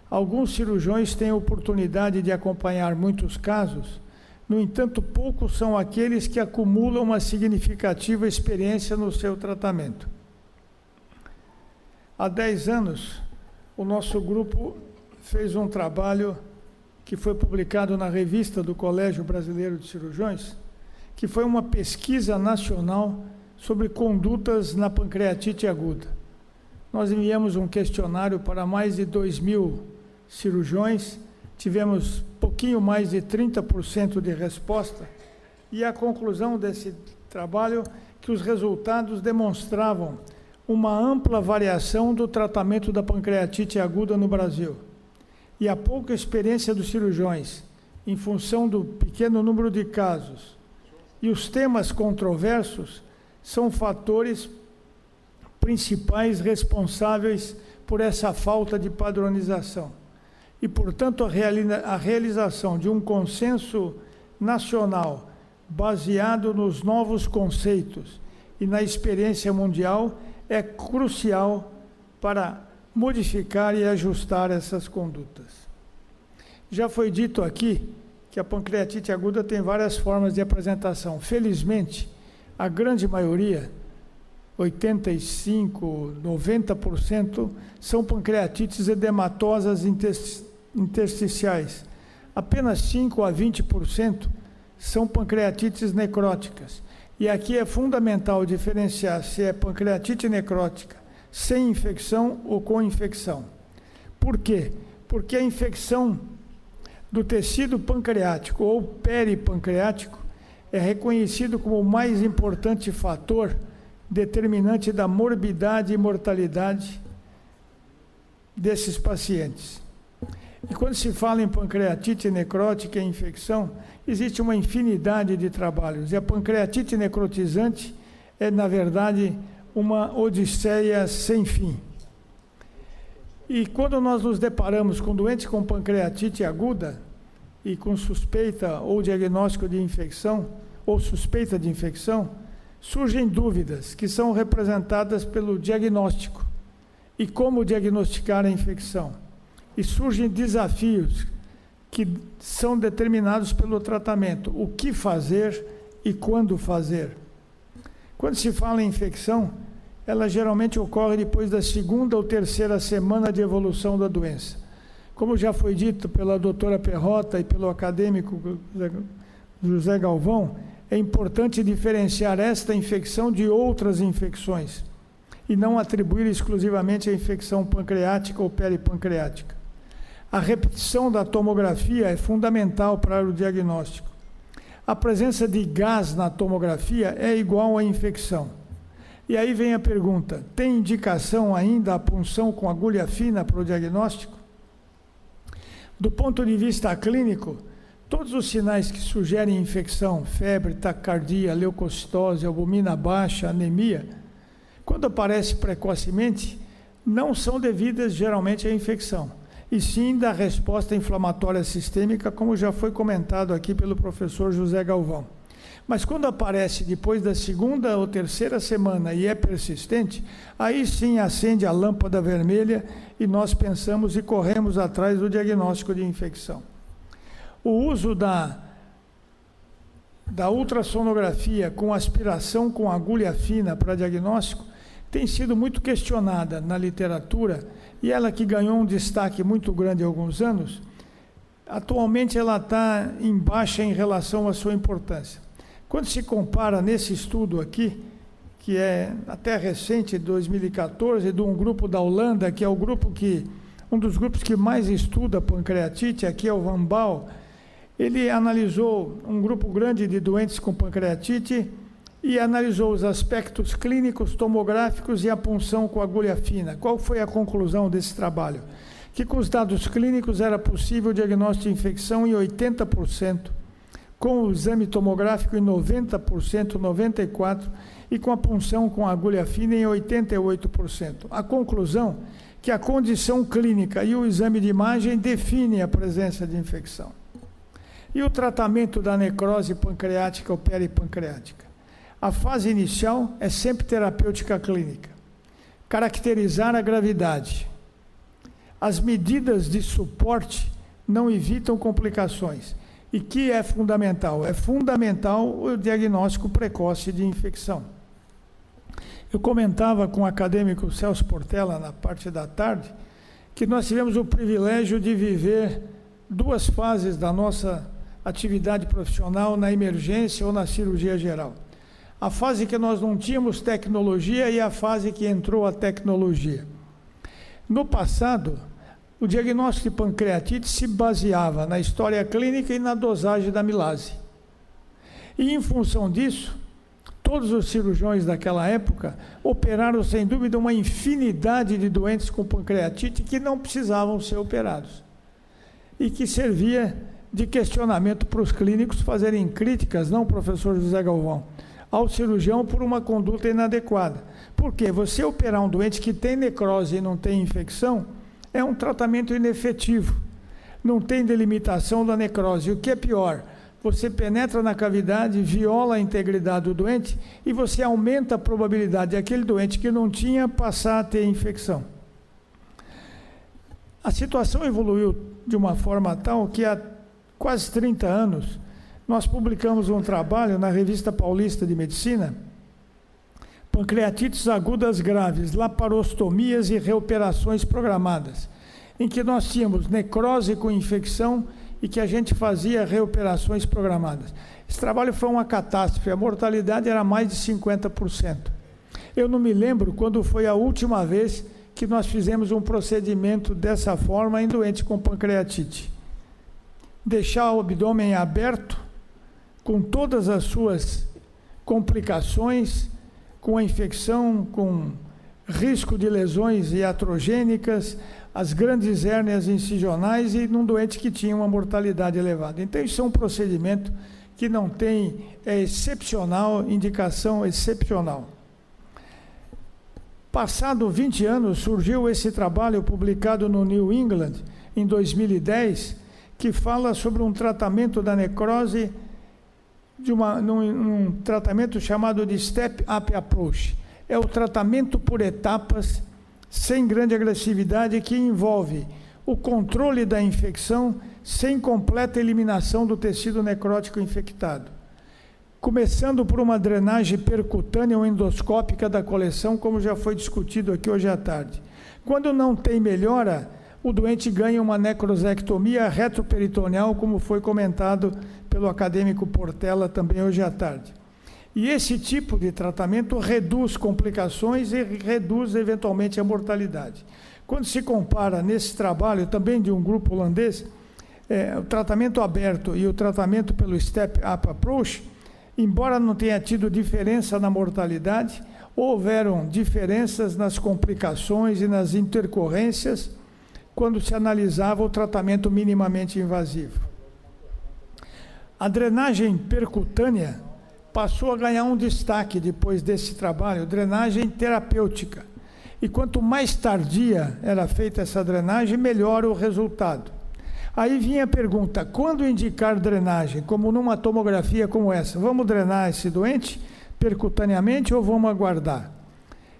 alguns cirurgiões têm a oportunidade de acompanhar muitos casos. No entanto, poucos são aqueles que acumulam uma significativa experiência no seu tratamento. Há 10 anos, o nosso grupo fez um trabalho que foi publicado na revista do Colégio Brasileiro de Cirurgiões, que foi uma pesquisa nacional sobre condutas na pancreatite aguda. Nós enviamos um questionário para mais de 2.000 cirurgiões, tivemos pouquinho mais de 30% de resposta, e a conclusão desse trabalho que os resultados demonstravam uma ampla variação do tratamento da pancreatite aguda no Brasil. E a pouca experiência dos cirurgiões, em função do pequeno número de casos, e os temas controversos, são fatores principais responsáveis por essa falta de padronização. E, portanto, a realização de um consenso nacional baseado nos novos conceitos e na experiência mundial é crucial para modificar e ajustar essas condutas. Já foi dito aqui que a pancreatite aguda tem várias formas de apresentação. Felizmente, a grande maioria, 85%, 90%, são pancreatites edematosas intersticiais. Apenas 5% a 20% são pancreatites necróticas. E aqui é fundamental diferenciar se é pancreatite necrótica sem infecção ou com infecção. Por quê? Porque a infecção do tecido pancreático ou peripancreático é reconhecido como o mais importante fator determinante da morbidade e mortalidade desses pacientes. E quando se fala em pancreatite necrótica e infecção, existe uma infinidade de trabalhos. E a pancreatite necrotizante é, na verdade, uma odisseia sem fim. E quando nós nos deparamos com doentes com pancreatite aguda e com suspeita ou diagnóstico de infecção, ou suspeita de infecção, surgem dúvidas que são representadas pelo diagnóstico e como diagnosticar a infecção. E surgem desafios que são determinados pelo tratamento, o que fazer e quando fazer. Quando se fala em infecção, ela geralmente ocorre depois da 2ª ou 3ª semana de evolução da doença. Como já foi dito pela doutora Perrota e pelo acadêmico José Galvão, é importante diferenciar esta infecção de outras infecções e não atribuir exclusivamente a infecção pancreática ou peripancreática. A repetição da tomografia é fundamental para o diagnóstico. A presença de gás na tomografia é igual à infecção. E aí vem a pergunta: tem indicação ainda a punção com agulha fina para o diagnóstico? Do ponto de vista clínico, todos os sinais que sugerem infecção, febre, taquicardia, leucocitose, albumina baixa, anemia, quando aparece precocemente, não são devidas geralmente à infecção, e sim da resposta inflamatória sistêmica, como já foi comentado aqui pelo professor José Galvão. Mas quando aparece depois da 2ª ou 3ª semana e é persistente, aí sim acende a lâmpada vermelha e nós pensamos e corremos atrás do diagnóstico de infecção. O uso da ultrassonografia com aspiração com agulha fina para diagnóstico tem sido muito questionada na literatura, e ela que ganhou um destaque muito grande há alguns anos, atualmente ela está em baixa em relação à sua importância. Quando se compara nesse estudo aqui, que é até recente, de 2014, de um grupo da Holanda, que é um dos grupos que mais estuda pancreatite, aqui é o Van Baal, ele analisou um grupo grande de doentes com pancreatite e analisou os aspectos clínicos, tomográficos e a punção com agulha fina. Qual foi a conclusão desse trabalho? Que com os dados clínicos era possível o diagnóstico de infecção em 80%, com o exame tomográfico em 90%, 94%, e com a punção com agulha fina em 88%. A conclusão que a condição clínica e o exame de imagem definem a presença de infecção. E o tratamento da necrose pancreática ou peripancreática? A fase inicial é sempre terapêutica clínica. Caracterizar a gravidade. As medidas de suporte não evitam complicações. E que é fundamental? É fundamental o diagnóstico precoce de infecção. Eu comentava com o acadêmico Celso Portela, na parte da tarde, que nós tivemos o privilégio de viver 2 fases da nossa atividade profissional na emergência ou na cirurgia geral. A fase que nós não tínhamos tecnologia e a fase que entrou a tecnologia. No passado, o diagnóstico de pancreatite se baseava na história clínica e na dosagem da amilase. E, em função disso, todos os cirurgiões daquela época operaram, sem dúvida, uma infinidade de doentes com pancreatite que não precisavam ser operados. E que servia de questionamento para os clínicos fazerem críticas, não, professor José Galvão, ao cirurgião por uma conduta inadequada. Porque você operar um doente que tem necrose e não tem infecção é um tratamento inefetivo. Não tem delimitação da necrose. E o que é pior, você penetra na cavidade, viola a integridade do doente e você aumenta a probabilidade daquele doente que não tinha passar a ter infecção. A situação evoluiu de uma forma tal que há quase 30 anos nós publicamos um trabalho na Revista Paulista de Medicina, Pancreatites agudas graves, laparostomias e reoperações programadas, em que nós tínhamos necrose com infecção e que a gente fazia reoperações programadas. Esse trabalho foi uma catástrofe, a mortalidade era mais de 50%. Eu não me lembro quando foi a última vez que nós fizemos um procedimento dessa forma em doentes com pancreatite. Deixar o abdômen aberto, com todas as suas complicações, com a infecção, com risco de lesões iatrogênicas, as grandes hérnias incisionais e num doente que tinha uma mortalidade elevada. Então, isso é um procedimento que não tem, é excepcional, indicação excepcional. Passado 20 anos, surgiu esse trabalho publicado no New England, em 2010, que fala sobre um tratamento da necrose, num tratamento chamado de Step-Up Approach. É o tratamento por etapas, sem grande agressividade, que envolve o controle da infecção sem completa eliminação do tecido necrótico infectado. Começando por uma drenagem percutânea ou endoscópica da coleção, como já foi discutido aqui hoje à tarde. Quando não tem melhora, o doente ganha uma necrosectomia retroperitoneal, como foi comentado pelo acadêmico Portela também hoje à tarde. E esse tipo de tratamento reduz complicações e reduz eventualmente a mortalidade. Quando se compara nesse trabalho, também de um grupo holandês, o tratamento aberto e o tratamento pelo Step-Up Approach, embora não tenha tido diferença na mortalidade, houveram diferenças nas complicações e nas intercorrências quando se analisava o tratamento minimamente invasivo. A drenagem percutânea passou a ganhar um destaque depois desse trabalho, drenagem terapêutica. E quanto mais tardia era feita essa drenagem, melhor o resultado. Aí vinha a pergunta, quando indicar drenagem, como numa tomografia como essa? Vamos drenar esse doente percutaneamente ou vamos aguardar?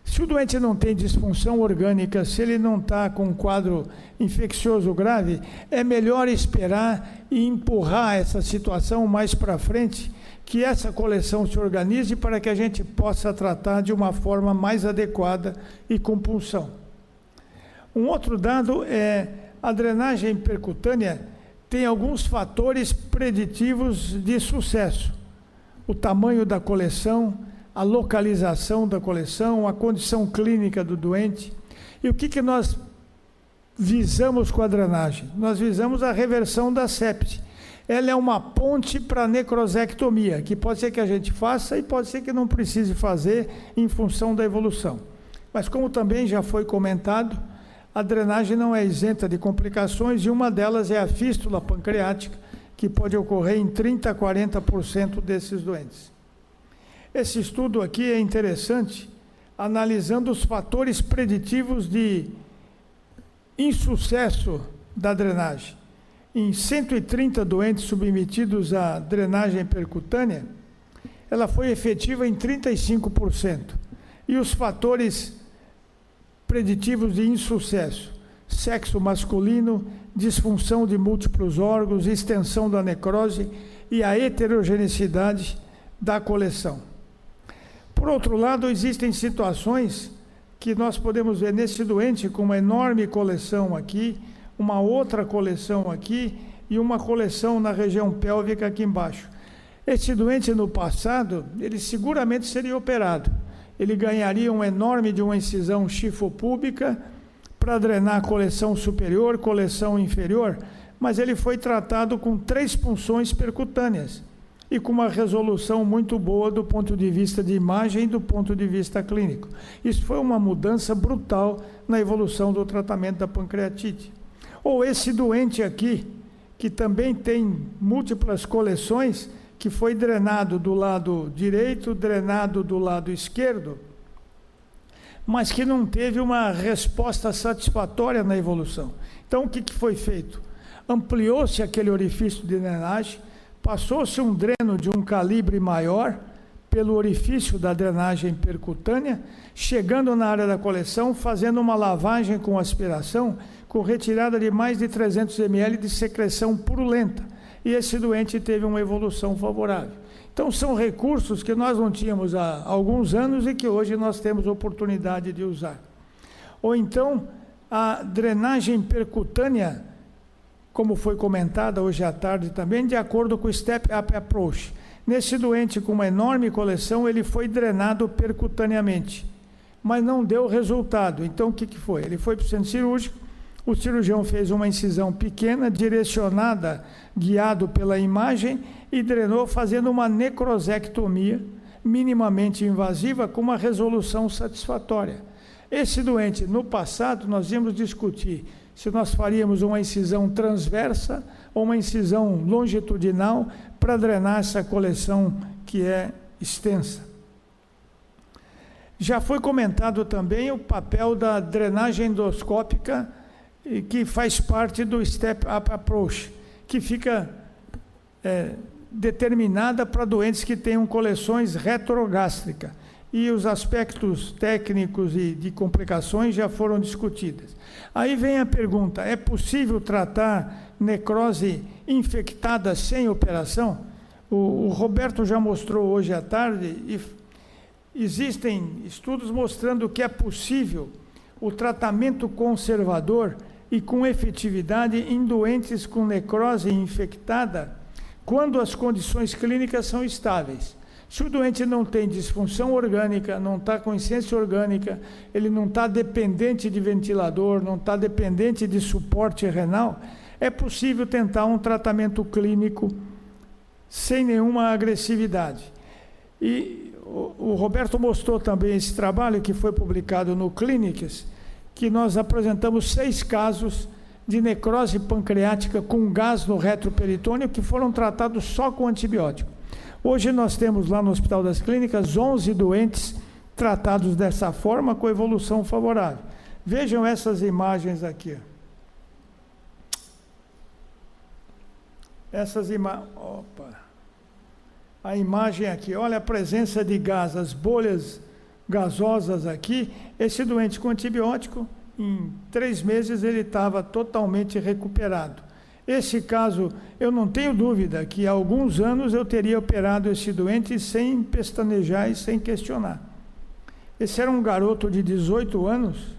Se o doente não tem disfunção orgânica, se ele não está com um quadro infeccioso grave, é melhor esperar e empurrar essa situação mais para frente, que essa coleção se organize para que a gente possa tratar de uma forma mais adequada e com punção. Um outro dado é a drenagem percutânea tem alguns fatores preditivos de sucesso. O tamanho da coleção, a localização da coleção, a condição clínica do doente. E o que nós visamos com a drenagem? Nós visamos a reversão da sepse. Ela é uma ponte para a necrosectomia, que pode ser que a gente faça e pode ser que não precise fazer em função da evolução. Mas como também já foi comentado, a drenagem não é isenta de complicações e uma delas é a fístula pancreática, que pode ocorrer em 30% a 40% desses doentes. Esse estudo aqui é interessante, analisando os fatores preditivos de insucesso da drenagem. em 130 doentes submetidos à drenagem percutânea, ela foi efetiva em 35%. E os fatores preditivos de insucesso: sexo masculino, disfunção de múltiplos órgãos, extensão da necrose e a heterogeneidade da coleção. Por outro lado, existem situações que nós podemos ver nesse doente com uma enorme coleção aqui, uma outra coleção aqui e uma coleção na região pélvica aqui embaixo. Esse doente, no passado, ele seguramente seria operado. Ele ganharia um enorme de uma incisão chifopúbica para drenar a coleção superior, coleção inferior, mas ele foi tratado com 3 punções percutâneas e com uma resolução muito boa do ponto de vista de imagem e do ponto de vista clínico. Isso foi uma mudança brutal na evolução do tratamento da pancreatite. Ou esse doente aqui, que também tem múltiplas coleções, que foi drenado do lado direito, drenado do lado esquerdo, mas que não teve uma resposta satisfatória na evolução. Então, o que foi feito? Ampliou-se aquele orifício de drenagem, passou-se um dreno de um calibre maior pelo orifício da drenagem percutânea, chegando na área da coleção, fazendo uma lavagem com aspiração, com retirada de mais de 300 ml de secreção purulenta. E esse doente teve uma evolução favorável. Então, são recursos que nós não tínhamos há alguns anos e que hoje nós temos oportunidade de usar. Ou então, a drenagem percutânea, como foi comentada hoje à tarde também, de acordo com o Step Up Approach. Nesse doente com uma enorme coleção, ele foi drenado percutaneamente, mas não deu resultado. Então, o que foi? Ele foi para o centro cirúrgico, o cirurgião fez uma incisão pequena, direcionada, guiado pela imagem, e drenou fazendo uma necrosectomia minimamente invasiva com uma resolução satisfatória. Esse doente, no passado, nós íamos discutir se nós faríamos uma incisão transversa ou uma incisão longitudinal para drenar essa coleção que é extensa. Já foi comentado também o papel da drenagem endoscópica, que faz parte do Step Up Approach, que fica determinada para doentes que tenham coleções retrogástricas. E os aspectos técnicos e de complicações já foram discutidos. Aí vem a pergunta: é possível tratar necrose infectada sem operação? O Roberto já mostrou hoje à tarde, e existem estudos mostrando que é possível o tratamento conservador e com efetividade em doentes com necrose infectada, quando as condições clínicas são estáveis. Se o doente não tem disfunção orgânica, não está com insuficiência orgânica, ele não está dependente de ventilador, não está dependente de suporte renal, é possível tentar um tratamento clínico sem nenhuma agressividade. E o Roberto mostrou também esse trabalho que foi publicado no Clinics, que nós apresentamos 6 casos de necrose pancreática com gás no retroperitônio que foram tratados só com antibiótico. Hoje nós temos lá no Hospital das Clínicas 11 doentes tratados dessa forma com evolução favorável. Vejam essas imagens aqui. A imagem aqui, olha a presença de gás, as bolhas gasosas aqui. Esse doente com antibiótico, em 3 meses ele estava totalmente recuperado. Esse caso, eu não tenho dúvida que há alguns anos eu teria operado esse doente sem pestanejar e sem questionar. Esse era um garoto de 18 anos,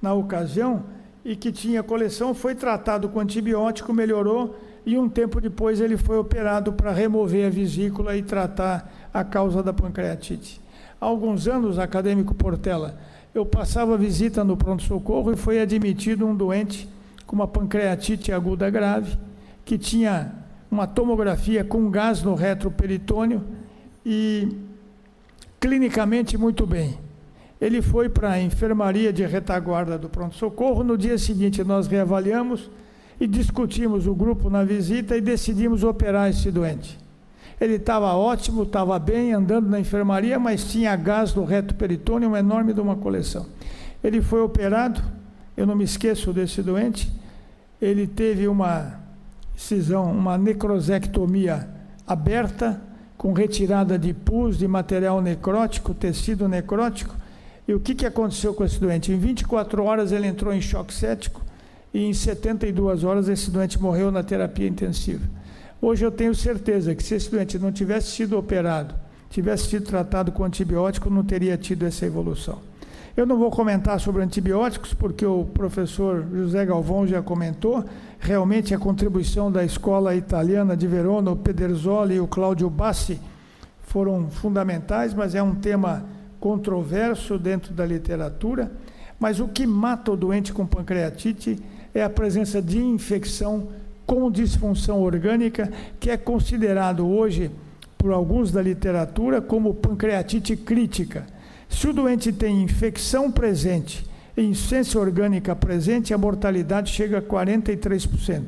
na ocasião, e que tinha coleção, foi tratado com antibiótico, melhorou, e um tempo depois ele foi operado para remover a vesícula e tratar a causa da pancreatite. Há alguns anos, acadêmico Portela, eu passava visita no pronto-socorro e foi admitido um doente com uma pancreatite aguda grave, que tinha uma tomografia com gás no retroperitônio e clinicamente muito bem. Ele foi para a enfermaria de retaguarda do pronto-socorro. No dia seguinte nós reavaliamos e discutimos o grupo na visita e decidimos operar esse doente. Ele estava ótimo, estava bem, andando na enfermaria, mas tinha gás no retroperitônio, uma enorme de uma coleção. Ele foi operado, eu não me esqueço desse doente, ele teve uma cisão, uma necrosectomia aberta, com retirada de pus, de material necrótico, tecido necrótico. E o que aconteceu com esse doente? Em 24 horas ele entrou em choque séptico e em 72 horas esse doente morreu na terapia intensiva. Hoje eu tenho certeza que se esse doente não tivesse sido operado, tivesse sido tratado com antibiótico, não teria tido essa evolução. Eu não vou comentar sobre antibióticos, porque o professor José Galvão já comentou. Realmente a contribuição da escola italiana de Verona, o Pedersoli e o Claudio Bassi, foram fundamentais, mas é um tema controverso dentro da literatura. Mas o que mata o doente com pancreatite é a presença de infecção com disfunção orgânica, que é considerado hoje, por alguns da literatura, como pancreatite crítica. Se o doente tem infecção presente e insuficiência orgânica presente, a mortalidade chega a 43%.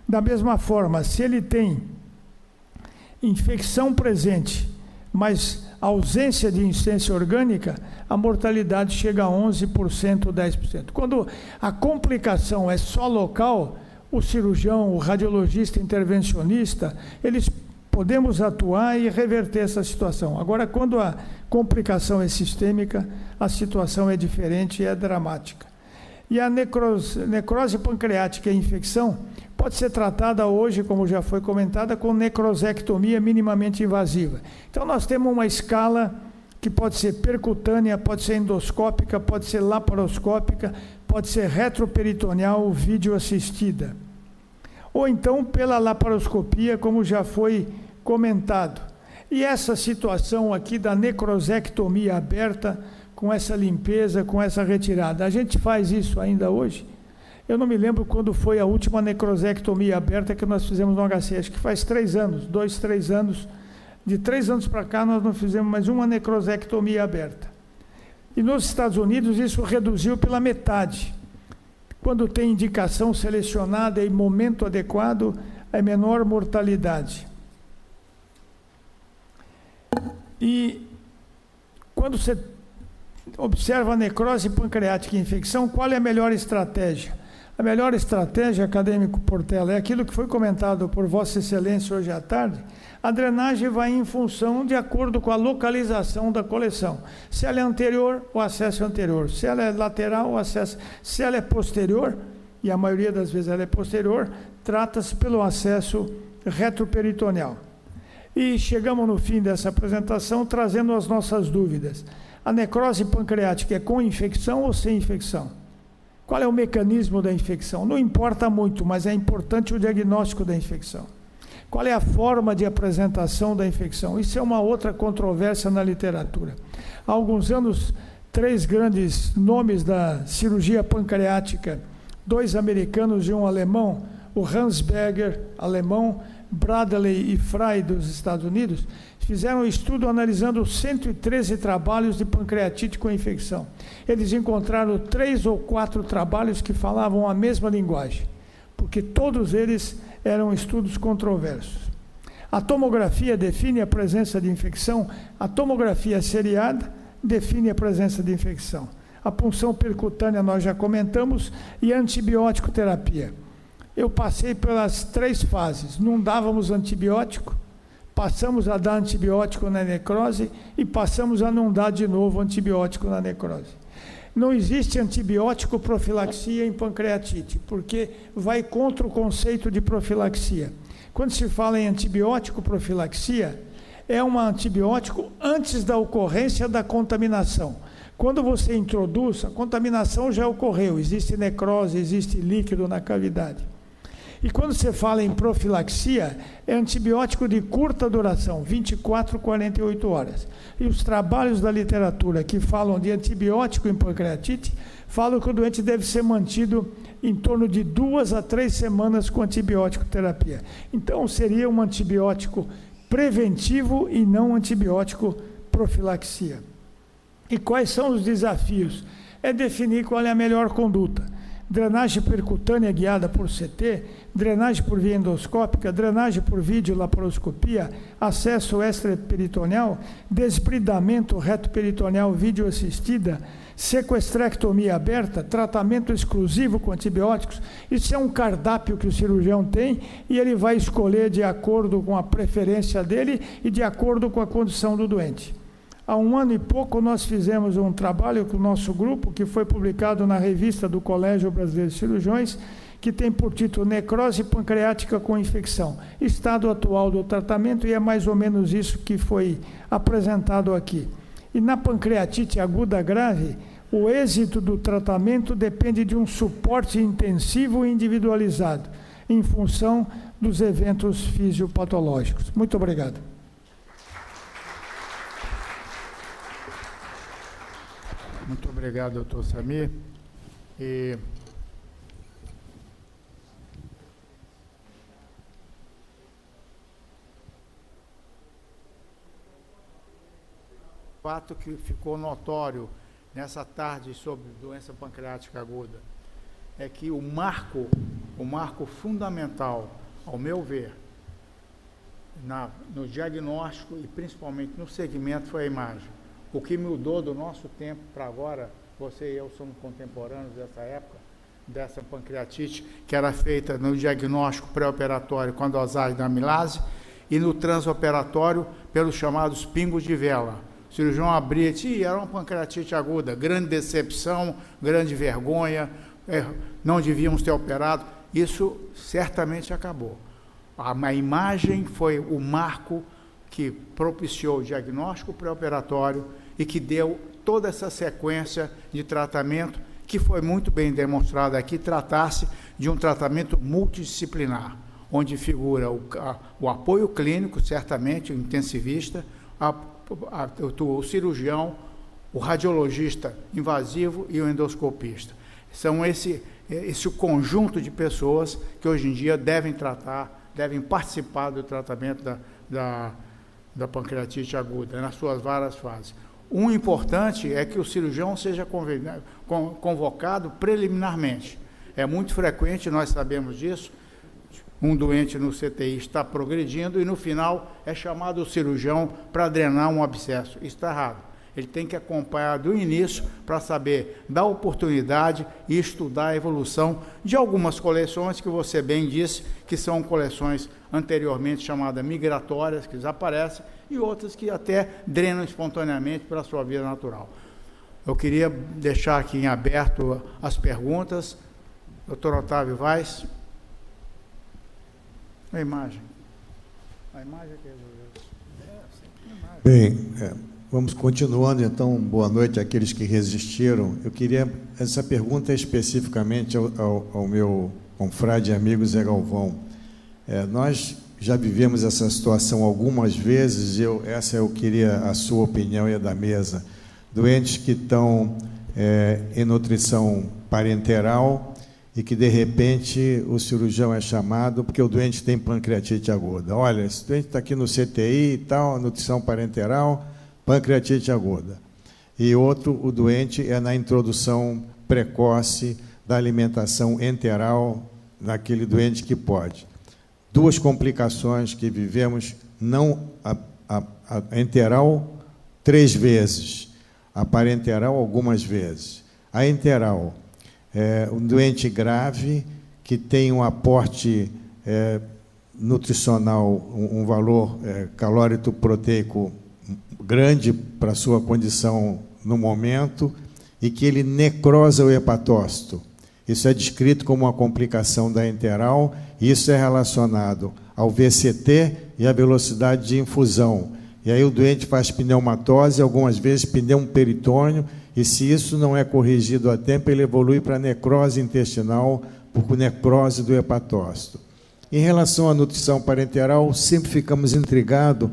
Da mesma forma, se ele tem infecção presente, mas ausência de insuficiência orgânica, a mortalidade chega a 11%, 10%. Quando a complicação é só local, o cirurgião, o radiologista intervencionista, eles podemos atuar e reverter essa situação. Agora, quando a complicação é sistêmica, a situação é diferente e é dramática. E a necrose pancreática e infecção pode ser tratada hoje, como já foi comentada, com necrosectomia minimamente invasiva. Então, nós temos uma escala que pode ser percutânea, pode ser endoscópica, pode ser laparoscópica, pode ser retroperitoneal ou videoassistida. Ou então pela laparoscopia, como já foi comentado. E essa situação aqui da necrosectomia aberta, com essa limpeza, com essa retirada, a gente faz isso ainda hoje? Eu não me lembro quando foi a última necrosectomia aberta que nós fizemos no HC, acho que faz 3 anos, 2, 3 anos. De 3 anos para cá nós não fizemos mais uma necrosectomia aberta. E nos Estados Unidos isso reduziu pela metade. Quando tem indicação selecionada e momento adequado, é menor mortalidade. E quando você observa a necrose pancreática e infecção, qual é a melhor estratégia? A melhor estratégia, acadêmico Portela, é aquilo que foi comentado por Vossa Excelência hoje à tarde. A drenagem vai em função de acordo com a localização da coleção. Se ela é anterior, o acesso é anterior. Se ela é lateral, o acesso. Se ela é posterior, e a maioria das vezes ela é posterior, trata-se pelo acesso retroperitoneal. E chegamos no fim dessa apresentação trazendo as nossas dúvidas. A necrose pancreática é com infecção ou sem infecção? Qual é o mecanismo da infecção? Não importa muito, mas é importante o diagnóstico da infecção. Qual é a forma de apresentação da infecção? Isso é uma outra controvérsia na literatura. Há alguns anos, 3 grandes nomes da cirurgia pancreática, 2 americanos e um alemão, o Hans Berger, alemão, Bradley e Frey, dos Estados Unidos, fizeram um estudo analisando 113 trabalhos de pancreatite com infecção. Eles encontraram 3 ou 4 trabalhos que falavam a mesma linguagem, porque todos eles eram estudos controversos. A tomografia define a presença de infecção, a tomografia seriada define a presença de infecção. A punção percutânea nós já comentamos, e a antibiótico terapia. Eu passei pelas 3 fases, não dávamos antibiótico, passamos a dar antibiótico na necrose e passamos a não dar de novo antibiótico na necrose. Não existe antibiótico profilaxia em pancreatite, porque vai contra o conceito de profilaxia. Quando se fala em antibiótico profilaxia, é um antibiótico antes da ocorrência da contaminação. Quando você introduz, a contaminação já ocorreu, existe necrose, existe líquido na cavidade. E quando você fala em profilaxia, é antibiótico de curta duração, 24, 48 horas. E os trabalhos da literatura que falam de antibiótico em pancreatite, falam que o doente deve ser mantido em torno de 2 a 3 semanas com antibiótico terapia. Então, seria um antibiótico preventivo e não antibiótico profilaxia. E quais são os desafios? É definir qual é a melhor conduta. drenagem percutânea guiada por CT, drenagem por via endoscópica, drenagem por videolaparoscopia, acesso extraperitoneal, desbridamento reto-peritoneal videoassistida, sequestrectomia aberta, tratamento exclusivo com antibióticos. Isso é um cardápio que o cirurgião tem e ele vai escolher de acordo com a preferência dele e de acordo com a condição do doente. Há 1 ano e pouco nós fizemos um trabalho com o nosso grupo, que foi publicado na revista do Colégio Brasileiro de Cirurgiões, que tem por título Necrose pancreática com infecção, estado atual do tratamento, e é mais ou menos isso que foi apresentado aqui. E na pancreatite aguda grave, o êxito do tratamento depende de um suporte intensivo e individualizado, em função dos eventos fisiopatológicos. Muito obrigado. Muito obrigado, doutor Samir. E o fato que ficou notório nessa tarde sobre doença pancreática aguda é que o marco fundamental, ao meu ver, no diagnóstico e principalmente no segmento, foi a imagem. O que mudou do nosso tempo para agora, você e eu somos contemporâneos dessa época, dessa pancreatite, que era feita no diagnóstico pré-operatório com a dosagem da amilase e no transoperatório pelos chamados pingos de vela. O cirurgião abria e dizia, era uma pancreatite aguda, grande decepção, grande vergonha, não devíamos ter operado. Isso certamente acabou. A imagem foi o marco que propiciou o diagnóstico pré-operatório e que deu toda essa sequência de tratamento, que foi muito bem demonstrado aqui, tratar-se de um tratamento multidisciplinar, onde figura o apoio clínico, certamente, o intensivista, o cirurgião, o radiologista invasivo e o endoscopista. São esse conjunto de pessoas que hoje em dia devem participar do tratamento da pancreatite aguda, nas suas várias fases. O importante é que o cirurgião seja convocado preliminarmente. É muito frequente, nós sabemos disso, um doente no CTI está progredindo e no final é chamado o cirurgião para drenar um abscesso. Isso está errado. Ele tem que acompanhar do início para saber dar oportunidade e estudar a evolução de algumas coleções que você bem disse, que são coleções anteriormente chamadas migratórias, que desaparecem, e outras que até drenam espontaneamente pela sua vida natural. Eu queria deixar aqui em aberto as perguntas. Dr. Otávio Vaz. A imagem. A imagem é que resolveu. Bem, vamos continuando, então. Boa noite àqueles que resistiram. Eu queria, essa pergunta é especificamente ao meu confrade e amigo Zé Galvão. Nós já vivemos essa situação algumas vezes, eu queria a sua opinião e a da mesa. Doentes que estão em nutrição parenteral e que, de repente, o cirurgião é chamado porque o doente tem pancreatite aguda. Olha, esse doente está aqui no CTI e tal, nutrição parenteral, pancreatite aguda. E outro, o doente é na introdução precoce da alimentação enteral naquele doente que pode. Duas complicações que vivemos, não a enteral 3 vezes, a parenteral algumas vezes. A enteral é um doente grave que tem um aporte nutricional, um valor calórico-proteico grande para a sua condição no momento e que ele necrosa o hepatócito. Isso é descrito como uma complicação da enteral, e isso é relacionado ao VCT e à velocidade de infusão. E aí o doente faz pneumatose, algumas vezes pneumoperitônio, e se isso não é corrigido a tempo, ele evolui para necrose intestinal por necrose do hepatócito. Em relação à nutrição parenteral, sempre ficamos intrigados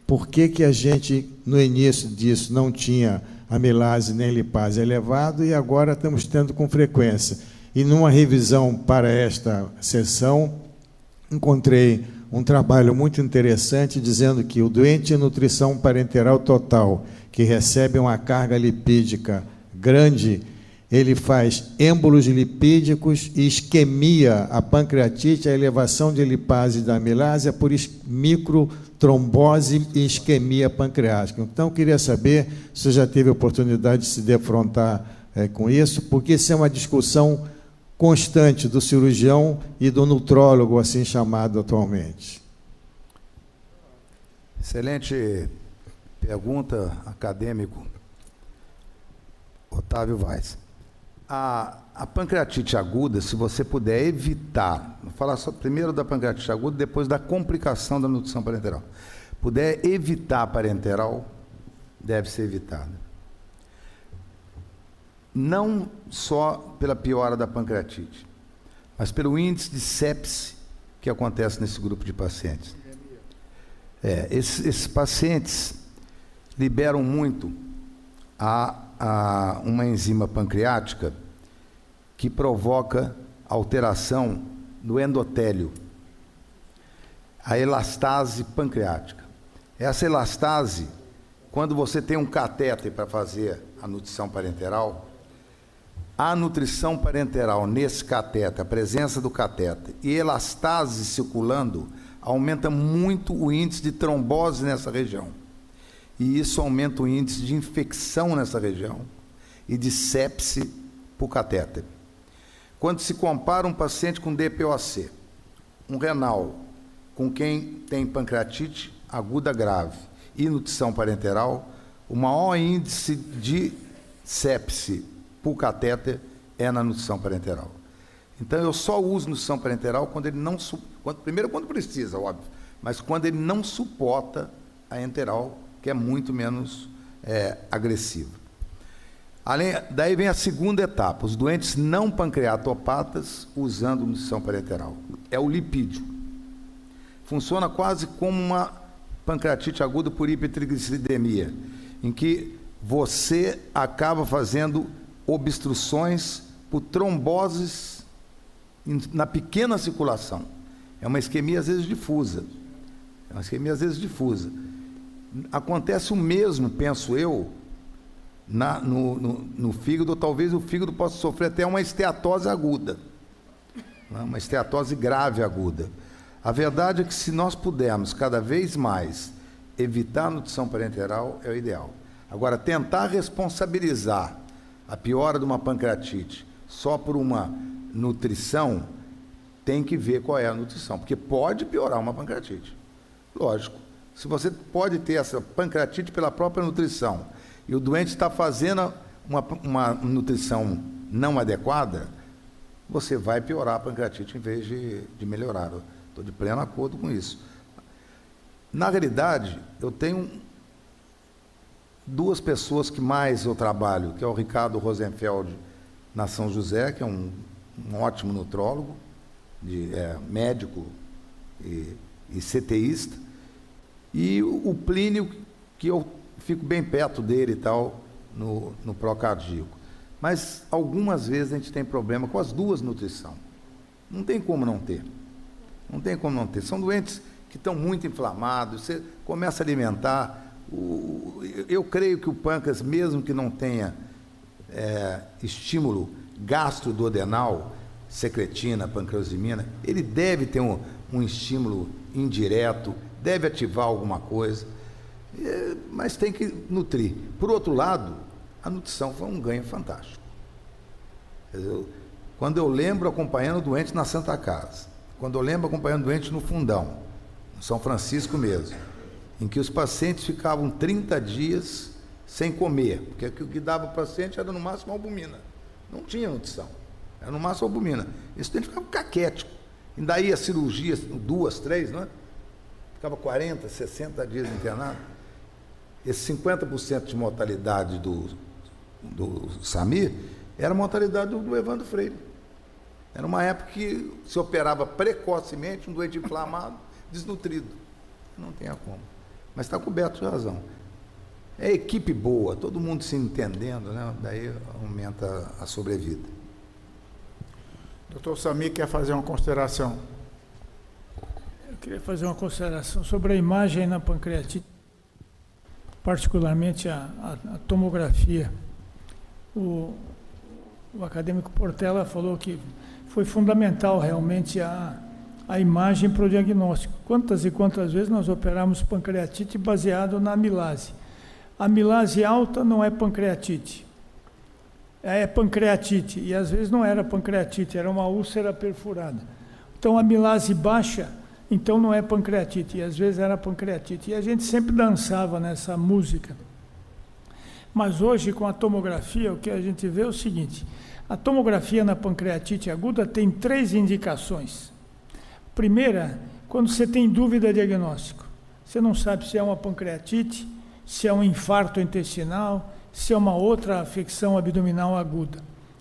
por que a gente, no início disso, não tinha amilase nem lipase elevado e agora estamos tendo com frequência. E numa revisão para esta sessão, encontrei um trabalho muito interessante dizendo que o doente em nutrição parenteral total, que recebe uma carga lipídica grande, ele faz êmbolos lipídicos e isquemia a pancreatite, a elevação de lipase da amilase, por microtrombose e isquemia pancreática. Então, eu queria saber se você já teve a oportunidade de se defrontar com isso, porque isso é uma discussão constante do cirurgião e do nutrólogo, assim chamado atualmente. Excelente pergunta, acadêmico Otávio Vaz. A pancreatite aguda, se você puder evitar, vou falar só primeiro da pancreatite aguda, depois da complicação da nutrição parenteral. Puder evitar a parenteral, deve ser evitada. Não só pela piora da pancreatite, mas pelo índice de sepse que acontece nesse grupo de pacientes. Esses pacientes liberam muito uma enzima pancreática que provoca alteração no endotélio, a elastase pancreática. Essa elastase, quando você tem um catéter para fazer a nutrição parenteral, a nutrição parenteral nesse catéter, a presença do catéter e elastase circulando, aumenta muito o índice de trombose nessa região. E isso aumenta o índice de infecção nessa região e de sepse por catéter. Quando se compara um paciente com DPOC, um renal, com quem tem pancreatite aguda grave e nutrição parenteral, o maior índice de sepse por catéter é na nutrição parenteral. Então, eu só uso nutrição parenteral quando ele não... primeiro, quando precisa, óbvio, mas quando ele não suporta a enteral, que é muito menos agressiva. Daí vem a segunda etapa, os doentes não pancreatopatas usando nutrição parenteral. É o lipídio. Funciona quase como uma pancreatite aguda por hipertrigliceridemia, em que você acaba fazendo obstruções por tromboses na pequena circulação. É uma isquemia, às vezes, difusa. Acontece o mesmo, penso eu, no fígado. Talvez o fígado possa sofrer até uma esteatose aguda, uma esteatose grave aguda. A verdade é que, se nós pudermos cada vez mais evitar a nutrição parenteral, é o ideal. Agora, tentar responsabilizar a piora de uma pancreatite só por uma nutrição, tem que ver qual é a nutrição, porque pode piorar uma pancreatite. Lógico, se você pode ter essa pancreatite pela própria nutrição e o doente está fazendo uma nutrição não adequada, você vai piorar a pancreatite em vez de melhorar. Eu estou de pleno acordo com isso. Na realidade, eu tenho duas pessoas que mais eu trabalho, que é o Ricardo Rosenfeld, na São José, que é um ótimo nutrólogo, médico e CTista, e o Plínio, que eu fico bem perto dele e tal, no procardíaco. Mas algumas vezes a gente tem problema com as duas nutrição. Não tem como não ter. São doentes que estão muito inflamados, você começa a alimentar. Eu creio que o pâncreas, mesmo que não tenha estímulo gastroduodenal, secretina, pancreosimina, ele deve ter um estímulo indireto, deve ativar alguma coisa, mas tem que nutrir. Por outro lado, a nutrição foi um ganho fantástico. Quando eu lembro acompanhando o doente na Santa Casa, quando eu lembro acompanhando o doente no Fundão, no São Francisco mesmo, em que os pacientes ficavam 30 dias sem comer, porque o que dava para o paciente era no máximo albumina, não tinha nutrição, era no máximo albumina. Esse doente ficava caquético, ainda ia cirurgia, 2, 3, não é? Ficava 40, 60 dias internado. Esse 50% de mortalidade do Samir era a mortalidade do Evandro Freire. Era uma época que se operava precocemente um doente inflamado, desnutrido. Não tinha como. Mas está coberto de razão. É equipe boa, todo mundo se entendendo, né? Daí aumenta a sobrevida. Doutor Samir quer fazer uma consideração. Eu queria fazer uma consideração sobre a imagem na pancreatite, particularmente a tomografia. o acadêmico Portela falou que foi fundamental realmente a imagem para o diagnóstico. Quantas e quantas vezes nós operamos pancreatite baseado na amilase? A amilase alta não é pancreatite, é pancreatite, e às vezes não era pancreatite, era uma úlcera perfurada. Então, a amilase baixa, então não é pancreatite, e às vezes era pancreatite. E a gente sempre dançava nessa música. Mas hoje, com a tomografia, o que a gente vê é o seguinte: a tomografia na pancreatite aguda tem 3 indicações. Primeira, quando você tem dúvida diagnóstico. Você não sabe se é uma pancreatite, se é um infarto intestinal, se é uma outra afecção abdominal aguda.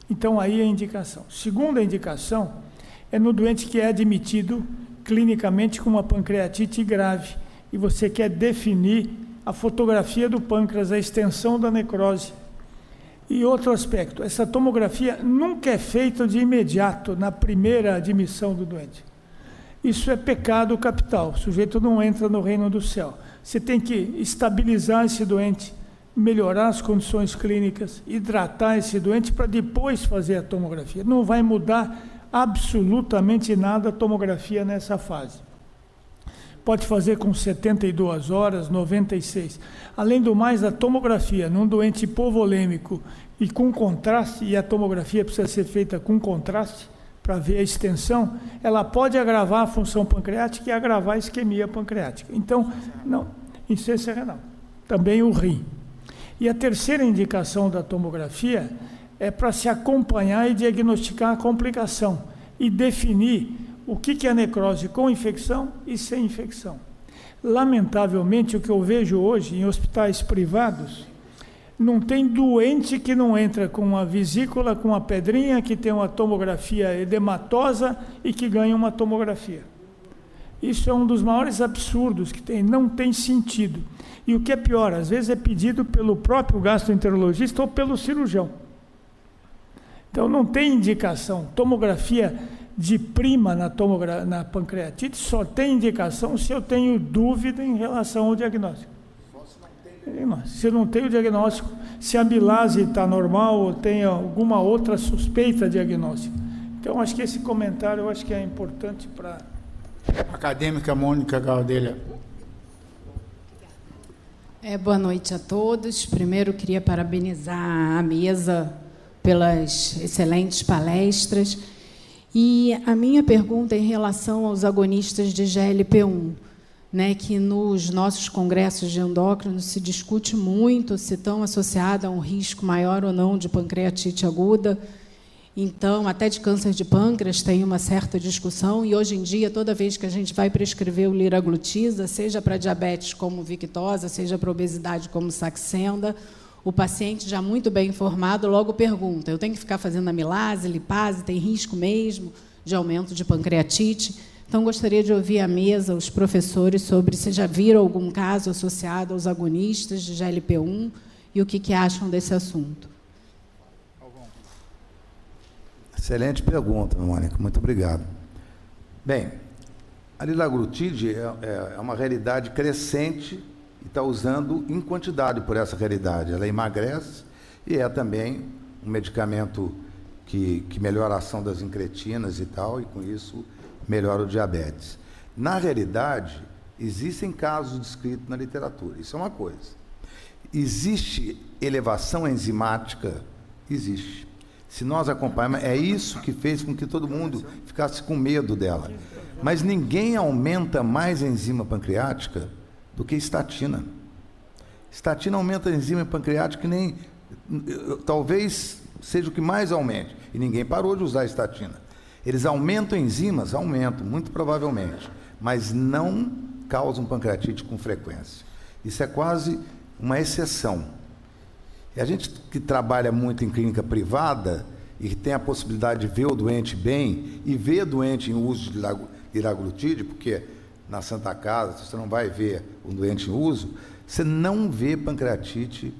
Então, aí é a indicação. Segunda indicação é no doente que é admitido clinicamente com uma pancreatite grave e você quer definir a fotografia do pâncreas, a extensão da necrose. E outro aspecto, essa tomografia nunca é feita de imediato, na primeira admissão do doente. Isso é pecado capital, o sujeito não entra no reino do céu. Você tem que estabilizar esse doente, melhorar as condições clínicas, hidratar esse doente para depois fazer a tomografia. Não vai mudar absolutamente nada a tomografia nessa fase. Pode fazer com 72 horas, 96. Além do mais, a tomografia num doente hipovolêmico e com contraste, e a tomografia precisa ser feita com contraste para ver a extensão, ela pode agravar a função pancreática e agravar a isquemia pancreática. Então, não, insuficiência renal. Também o rim. E a terceira indicação da tomografia é para se acompanhar e diagnosticar a complicação e definir o que é necrose com infecção e sem infecção. Lamentavelmente, o que eu vejo hoje em hospitais privados, não tem doente que não entra com uma vesícula, com uma pedrinha, que tem uma tomografia edematosa e que ganha uma tomografia. Isso é um dos maiores absurdos que tem, não tem sentido. E o que é pior, às vezes é pedido pelo próprio gastroenterologista ou pelo cirurgião. Então, não tem indicação. Tomografia de prima na pancreatite só tem indicação se eu tenho dúvida em relação ao diagnóstico. Se não tem o diagnóstico, se a amilase está normal ou tem alguma outra suspeita diagnóstica. Então, acho que esse comentário eu acho que é importante para... Acadêmica Mônica Gaudelha. Boa noite a todos. Primeiro, queria parabenizar a mesa pelas excelentes palestras. E a minha pergunta é em relação aos agonistas de GLP-1, né, que nos nossos congressos de endócrino se discute muito se estão associados a um risco maior ou não de pancreatite aguda. Então, até de câncer de pâncreas tem uma certa discussão, e hoje em dia, toda vez que a gente vai prescrever o liraglutida, seja para diabetes como Victoza, seja para obesidade como Saxenda, o paciente já muito bem informado logo pergunta: eu tenho que ficar fazendo amilase, lipase, tem risco mesmo de aumento de pancreatite? Então, gostaria de ouvir à mesa os professores sobre se já viram algum caso associado aos agonistas de GLP-1 e o que acham desse assunto. Excelente pergunta, Mônica, muito obrigado. Bem, a liraglutide é uma realidade crescente e está usando em quantidade por essa realidade. Ela emagrece e é também um medicamento que melhora a ação das incretinas e tal, e com isso melhora o diabetes. Na realidade, existem casos descritos na literatura, isso é uma coisa. Existe elevação enzimática? Existe. Se nós acompanharmos, é isso que fez com que todo mundo ficasse com medo dela. Mas ninguém aumenta mais a enzima pancreática do que estatina. Estatina aumenta a enzima pancreática que nem... talvez seja o que mais aumente. E ninguém parou de usar estatina. Eles aumentam enzimas? Aumentam, muito provavelmente. Mas não causam pancreatite com frequência. Isso é quase uma exceção. E a gente que trabalha muito em clínica privada e que tem a possibilidade de ver o doente bem e ver doente em uso de liraglutide, porque na Santa Casa você não vai ver um doente em uso, você não vê pancreatite.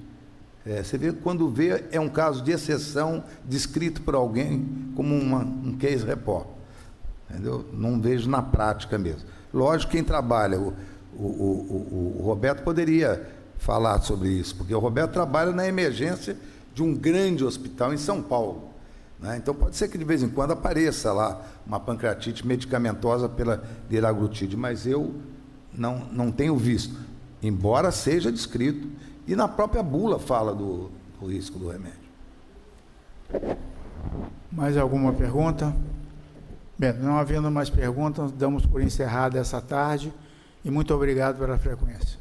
Você vê, quando vê, é um caso de exceção descrito por alguém como um case report. Entendeu? Não vejo na prática mesmo. Lógico, quem trabalha, o Roberto poderia falar sobre isso, porque o Roberto trabalha na emergência de um grande hospital em São Paulo. né? Então, pode ser que de vez em quando apareça lá uma pancreatite medicamentosa pela liraglutide, mas eu não tenho visto, embora seja descrito, e na própria bula fala do risco do remédio. Mais alguma pergunta? Bem, não havendo mais perguntas, damos por encerrada essa tarde e muito obrigado pela frequência.